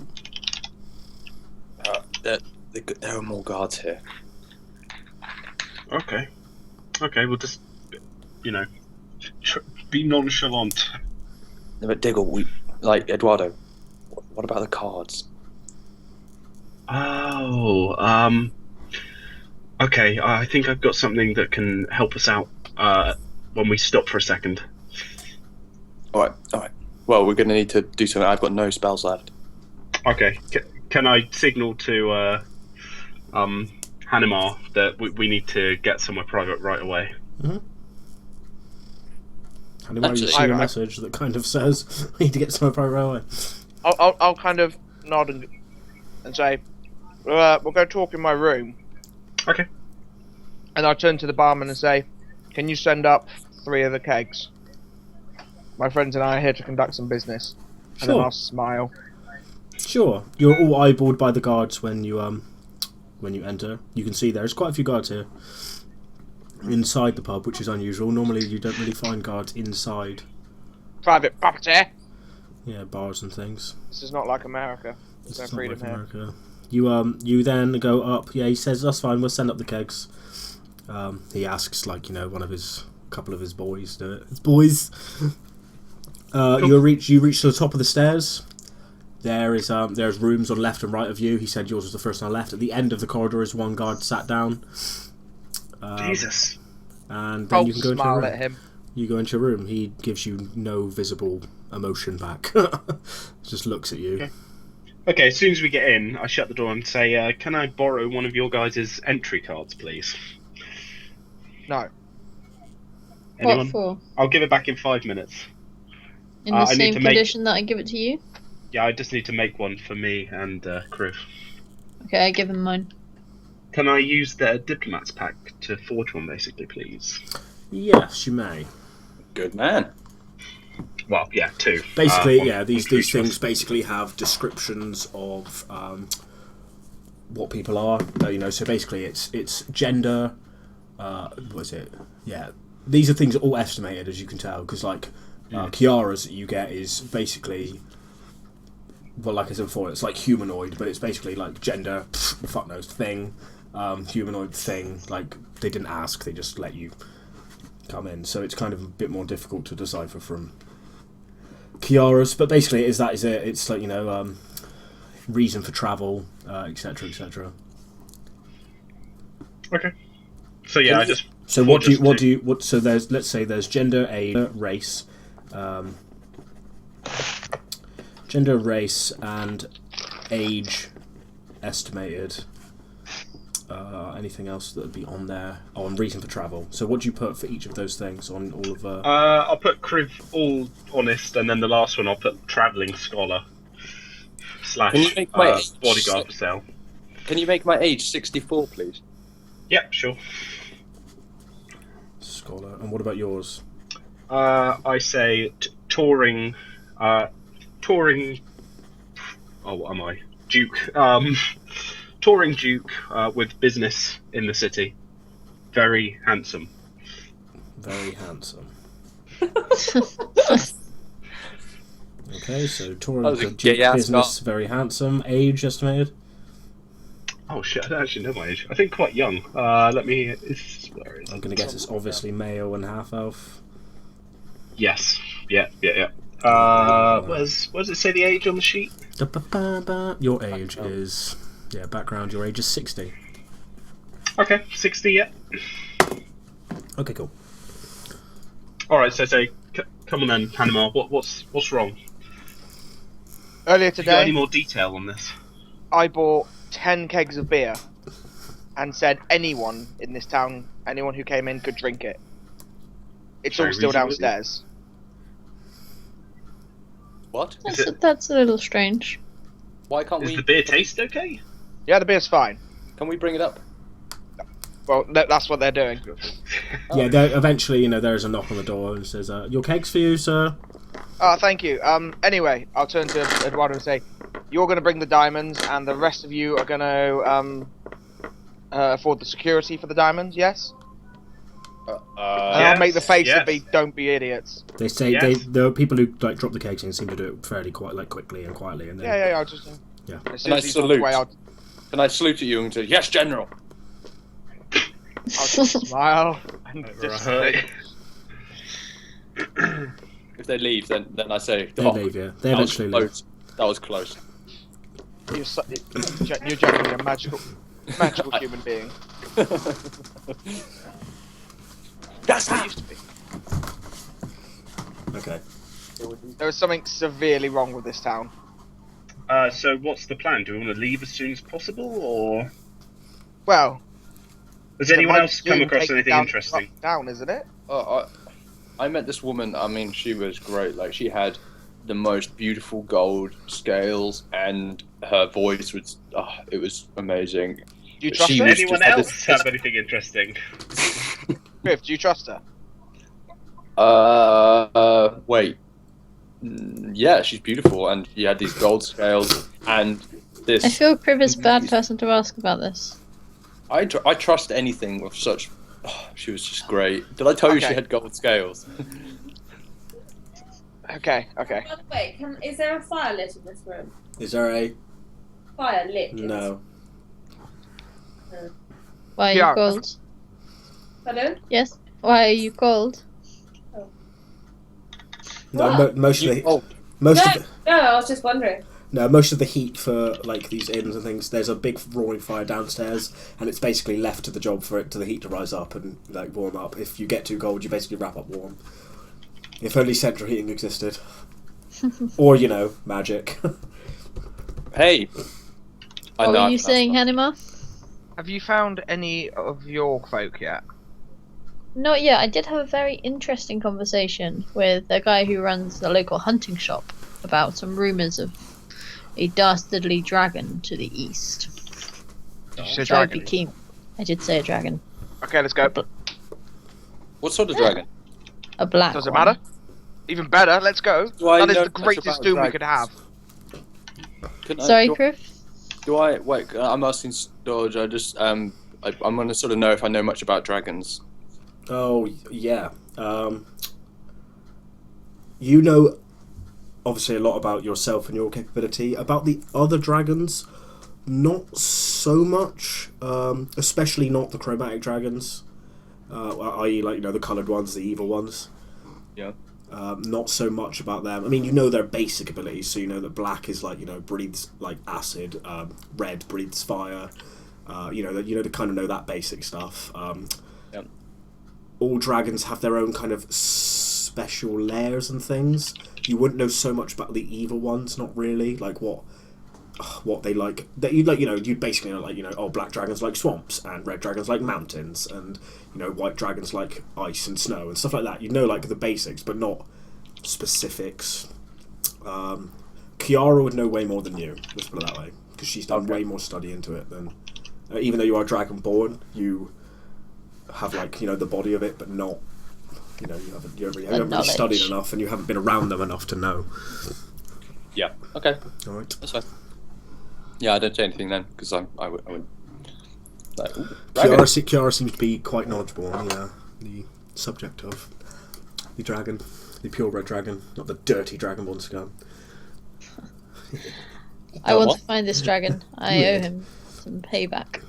There are more guards here. Okay. Okay, we'll just, be nonchalant. No, but Diggle, Eduardo. What about the cards? Oh, okay, I think I've got something that can help us out, when we stop for a second. All right. Well, we're gonna need to do something. I've got no spells left. Okay, can I signal to, Hanimar that we need to get somewhere private right away? And then you Actually, see a message that kind of says, we need to get somewhere private right away. I'll kind of nod and say, we'll go talk in my room. Okay. And I'll turn to the barman and say, "Can you send up 3 of the kegs? My friends and I are here to conduct some business." And then Sure. I'll smile. Sure. You're all eyeballed by the guards when you enter. You can see there's quite a few guards here inside the pub, which is unusual. Normally you don't really find guards inside. Private property. Yeah, bars and things. This is not like America. There's no It's not freedom like here. America. You then go up. Yeah, he says that's fine. We'll send up the kegs. He asks like couple of his boys do it. His boys. You reach to the top of the stairs. There's rooms on left and right of you. He said yours was the first on the left. At the end of the corridor is one guard sat down. Jesus. And then I'll you can go into your smile room. at him. You go into your room. He gives you no visible emotion back. Just looks at you. Okay, as soon as we get in, I shut the door and say, "Can I borrow one of your guys' entry cards, please?" No. Anyone? What for? I'll give it back in 5 minutes. In the I need same to make- condition that I give it to you? Yeah, I just need to make one for me and crew. Okay, I give him mine. Can I use the diplomat's pack to forge one, basically, please? Yes, you may. Good man. Well, yeah, 2. Basically, One- yeah, one these for each of things us. basically have descriptions of what people are. So basically, it's gender. What is it? Yeah, these are things all estimated, as you can tell, because Kiara's that you get is basically, well, like I said before, it's like humanoid, but it's basically like gender, fuck knows, thing, humanoid thing. Like they didn't ask, they just let you come in. So it's kind of a bit more difficult to decipher from Kiara's, but basically is it. It's like reason for travel, etc., etc. Okay. So yeah, I just. So so there's, let's say there's gender, age, race, and age estimated. Anything else that would be on there? Oh, and reason for travel. So what do you put for each of those things on all of? I'll put Kriv all honest, and then the last one I'll put travelling scholar / Can you make my age bodyguard for sale. Can you make my age 64, please? Yep, sure. Scholar. And what about yours? I say touring. Oh, what am I? Duke. Touring Duke with business in the city. Very handsome. Very handsome. Okay, so touring That was a with Duke gay-ass business, very handsome. Age estimated? Oh shit! I don't actually know my age. I think quite young. Let me. Where is I'm it? going to guess it's obviously male and half elf. Yes. Yeah. Where does it say the age on the sheet? Your age is... Yeah, background, your age is 60. Okay, 60. Yeah. Okay, cool. All right. So say, come on then, Panama. What's wrong? Earlier Have you got any today, more detail on this? I bought 10 kegs of beer and said anyone in this town, anyone who came in could drink it. It's Very all still reasonable, isn't it? downstairs. What? That's a little strange. Why can't Does we? the beer taste okay? Yeah, the beer's fine. Can we bring it up? Well, that's what they're doing. Yeah, eventually, there's a knock on the door and says, your kegs for you, sir. Oh, thank you. Anyway, I'll turn to Eduardo and say, you're going to bring the diamonds, and the rest of you are going to afford the security for the diamonds. Yes. And I'll make the face yes. to be, don't be idiots. They say Yes. the people who drop the kegs in seem to do it fairly quickly and quietly, and then Yeah. I'll just. Yeah. As soon And I as he talks salute. away, I'll Can I salute at you and say, yes, General? just smile and just Right. If they leave, then I say, They "Oh, leave. Yeah, they that was eventually leave. close. That was close. you're generally a magical human being. That's It used to be. Okay. There was something severely wrong with this town. So what's the plan? Do we want to leave as soon as possible, or Well, has anyone it might else come soon across take anything down- interesting? Down, isn't it? I met this woman. I mean, she was great. Like, she had the most beautiful gold scales, and her voice was, it was amazing. Do you But trust she her? was Anyone just had else this- have anything interesting? Griff, do you trust her? Wait. Yeah, she's beautiful, and she had these gold scales, and this. I feel Kriv is a bad person to ask about this. I trust anything with such. Oh, she was just great. Did I tell you she Okay. had gold scales? Okay. By the way, is there a fire lit in this room? Is there a Fire lit. in this- no? Why are Yeah. you cold? Pardon? Yes. Why are you cold? No, What? most of the Oh, most of No, the, no, I was just wondering. no most of the heat for like these inns and things. There's a big roaring fire downstairs, and it's basically left to the job for it to the heat to rise up and like warm up. If you get too cold, you basically wrap up warm. If only central heating existed, or magic. hey. I What know, were you that's saying, not- Hanima? Have you found any of your folk yet? Not yet. I did have a very interesting conversation with a guy who runs the local hunting shop about some rumours of a dastardly dragon to the east. Did you say So I'd be dragon? keen. I did say a dragon. Okay, let's go. What sort of dragon? A black Does it one. matter? Even better, let's go. Do I That is know the much greatest about doom we dragons? could have. Sorry, do, Kriv? do I wait? I'm asking Storage. I just I'm gonna sort of know if I know much about dragons. Oh yeah. You know, obviously a lot about yourself and your capability. About the other dragons, not so much. Especially not the chromatic dragons, i.e., the coloured ones, the evil ones. Yeah. Not so much about them. I mean, you know their basic abilities, so you know that black is breathes like acid, red breathes fire. To kind of know that basic stuff. Yep. All dragons have their own kind of special layers and things. You wouldn't know so much about the evil ones, not really. Like what they like. That you'd basically know black dragons like swamps, and red dragons like mountains, and white dragons like ice and snow and stuff like that. You'd know the basics, but not specifics. Kiara would know way more than you. Let's put it that way, because she's done way more study into it than. Even though you are dragonborn, you have the body of it, but not. You haven't really studied enough, and you haven't been around them enough to know. Yeah. Okay. All right. That's fine. Yeah, I don't say anything then because I would. Like, ooh, dragon. Kiara seems to be quite knowledgeable on the subject of the dragon, the purebred dragon, not the dirty dragonborn scum. I want what? to find this dragon. I owe him some payback.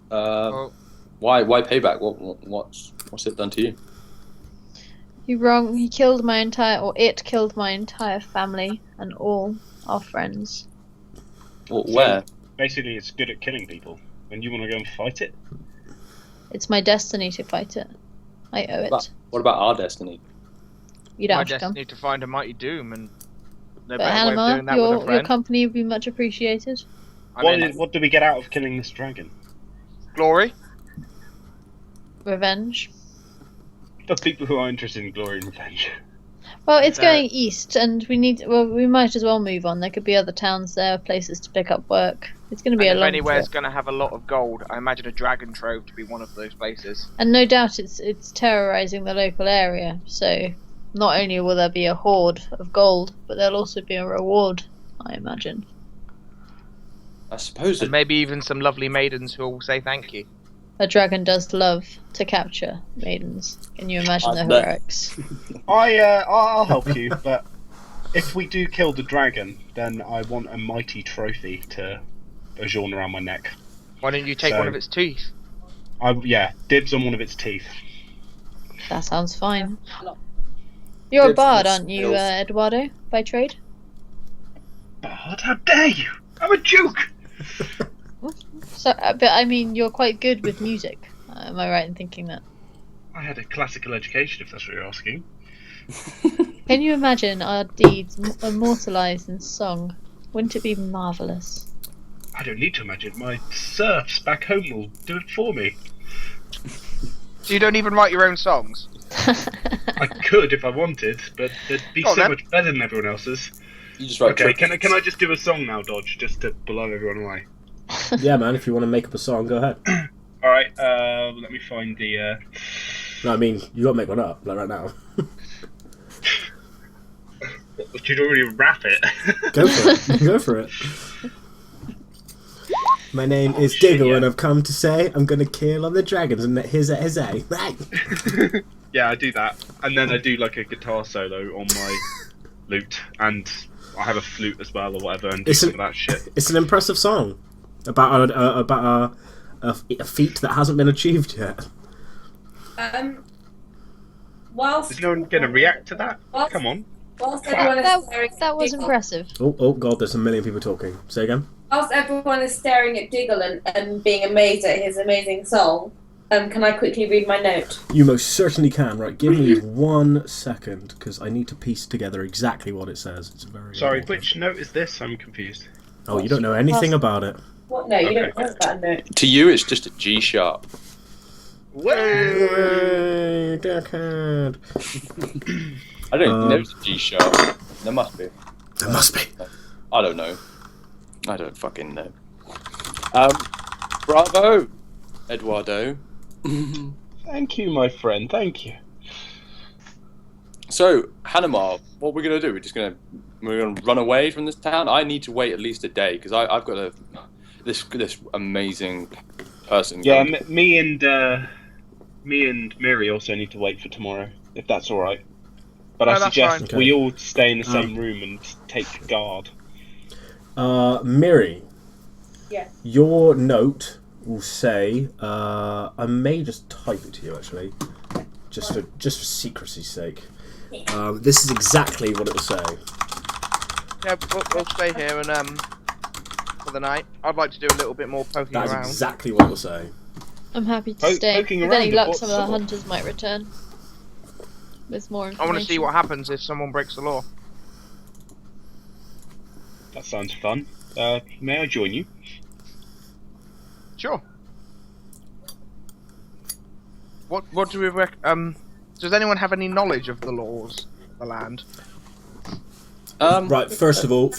Well, Why payback? What's it done to you? He killed my entire, or it killed my entire family and all our friends. Well, where? Basically, it's good at killing people. When you want to go and fight it, It's my destiny to fight it. I owe it. What about our destiny? You don't my have to come. destiny to find a mighty doom, and no But better way of doing Hanima, that with a your friend. company would be much appreciated. what do we get out of killing this dragon? Glory. Revenge. For people who are interested in glory and revenge. Well, it's Uh, going east, and we might as well move on. There could be other towns there, places to pick up work. It's going to be a And if long anywhere's trip. going to have a lot of gold, I imagine a dragon trove to be one of those places. And no doubt it's terrorizing the local area. So not only will there be a hoard of gold, but there'll also be a reward, I imagine. I suppose And it. maybe even some lovely maidens who will say thank you. A dragon does love to capture maidens. Can you imagine the that- heroics? I'll help you, but if we do kill the dragon, then I want a mighty trophy to adorn around my neck. Why don't you take So- one of its teeth? Dibs on one of its teeth. That sounds fine. You're a It's bard, the aren't you, skills. Eduardo, by trade? Bard, how dare you? I'm a duke! So, but I mean, you're quite good with music. Am I right in thinking that? I had a classical education, if that's what you're asking. Can you imagine our deeds immortalized in song? Wouldn't it be marvelous? I don't need to imagine. My serfs back home will do it for me. So you don't even write your own songs? I could if I wanted, but they'd be Go on, so then. much better than everyone else's. You just write Okay, triplets. can I just do a song now, Dodge, just to blow everyone away? Yeah, man. If you want to make up a song, go ahead. All right, let me find the. No, I mean you got to make one up like right now. But you'd already rap it. Go for it. Go for it. My name is Diggle, yeah. and I've come to say I'm gonna kill all the dragons. And here's a right. Yeah, I do that, and then I do like a guitar solo on my lute, and I have a flute as well or whatever, and do It's some an- of that shit. It's an impressive song about a feat that hasn't been achieved yet. Whilst Is no one gonna react to that? Whilst- Come on. whilst everyone is staring That at was Diggle- impressive. Oh god, there's a million people talking. Say again. Whilst everyone is staring at Diggle and being amazed at his amazing song, can I quickly read my note? You most certainly can. Right, give me 1 second because I need to piece together exactly what it says. It's very Sorry, important. which note is this? I'm confused. Oh, you don't know anything about it. What? No, you Okay. don't know about a note. To you, it's just a G sharp. Way, dickhead. I don't even know it's a G sharp. There must be. There must be. I don't know. I don't fucking know. Bravo, Eduardo. Thank you, my friend. Thank you. So, Hanamar, what we're gonna do? We're gonna run away from this town. I need to wait at least a day because I've got this amazing person. Yeah, coming. me and Miri also need to wait for tomorrow, if that's all right. But No, I that's suggest fine. we all stay in the same room and take guard. Miri. Yeah. Your note will say. I may just type it to you actually, just for secrecy's sake. This is exactly what it will say. Yeah, we'll stay here and for the night. I'd like to do a little bit more poking That is around. exactly what it will say. I'm happy to Poke- stay. poking With any around, luck, what some of the sort? hunters might return with more I information. want to see what happens if someone breaks the law. That sounds fun. May I join you? Sure. What do we does anyone have any knowledge of the laws of the land? Right. First of all,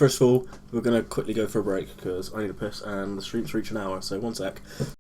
we're gonna quickly go for a break because I need a piss and the stream's reach an hour. So 1 sec.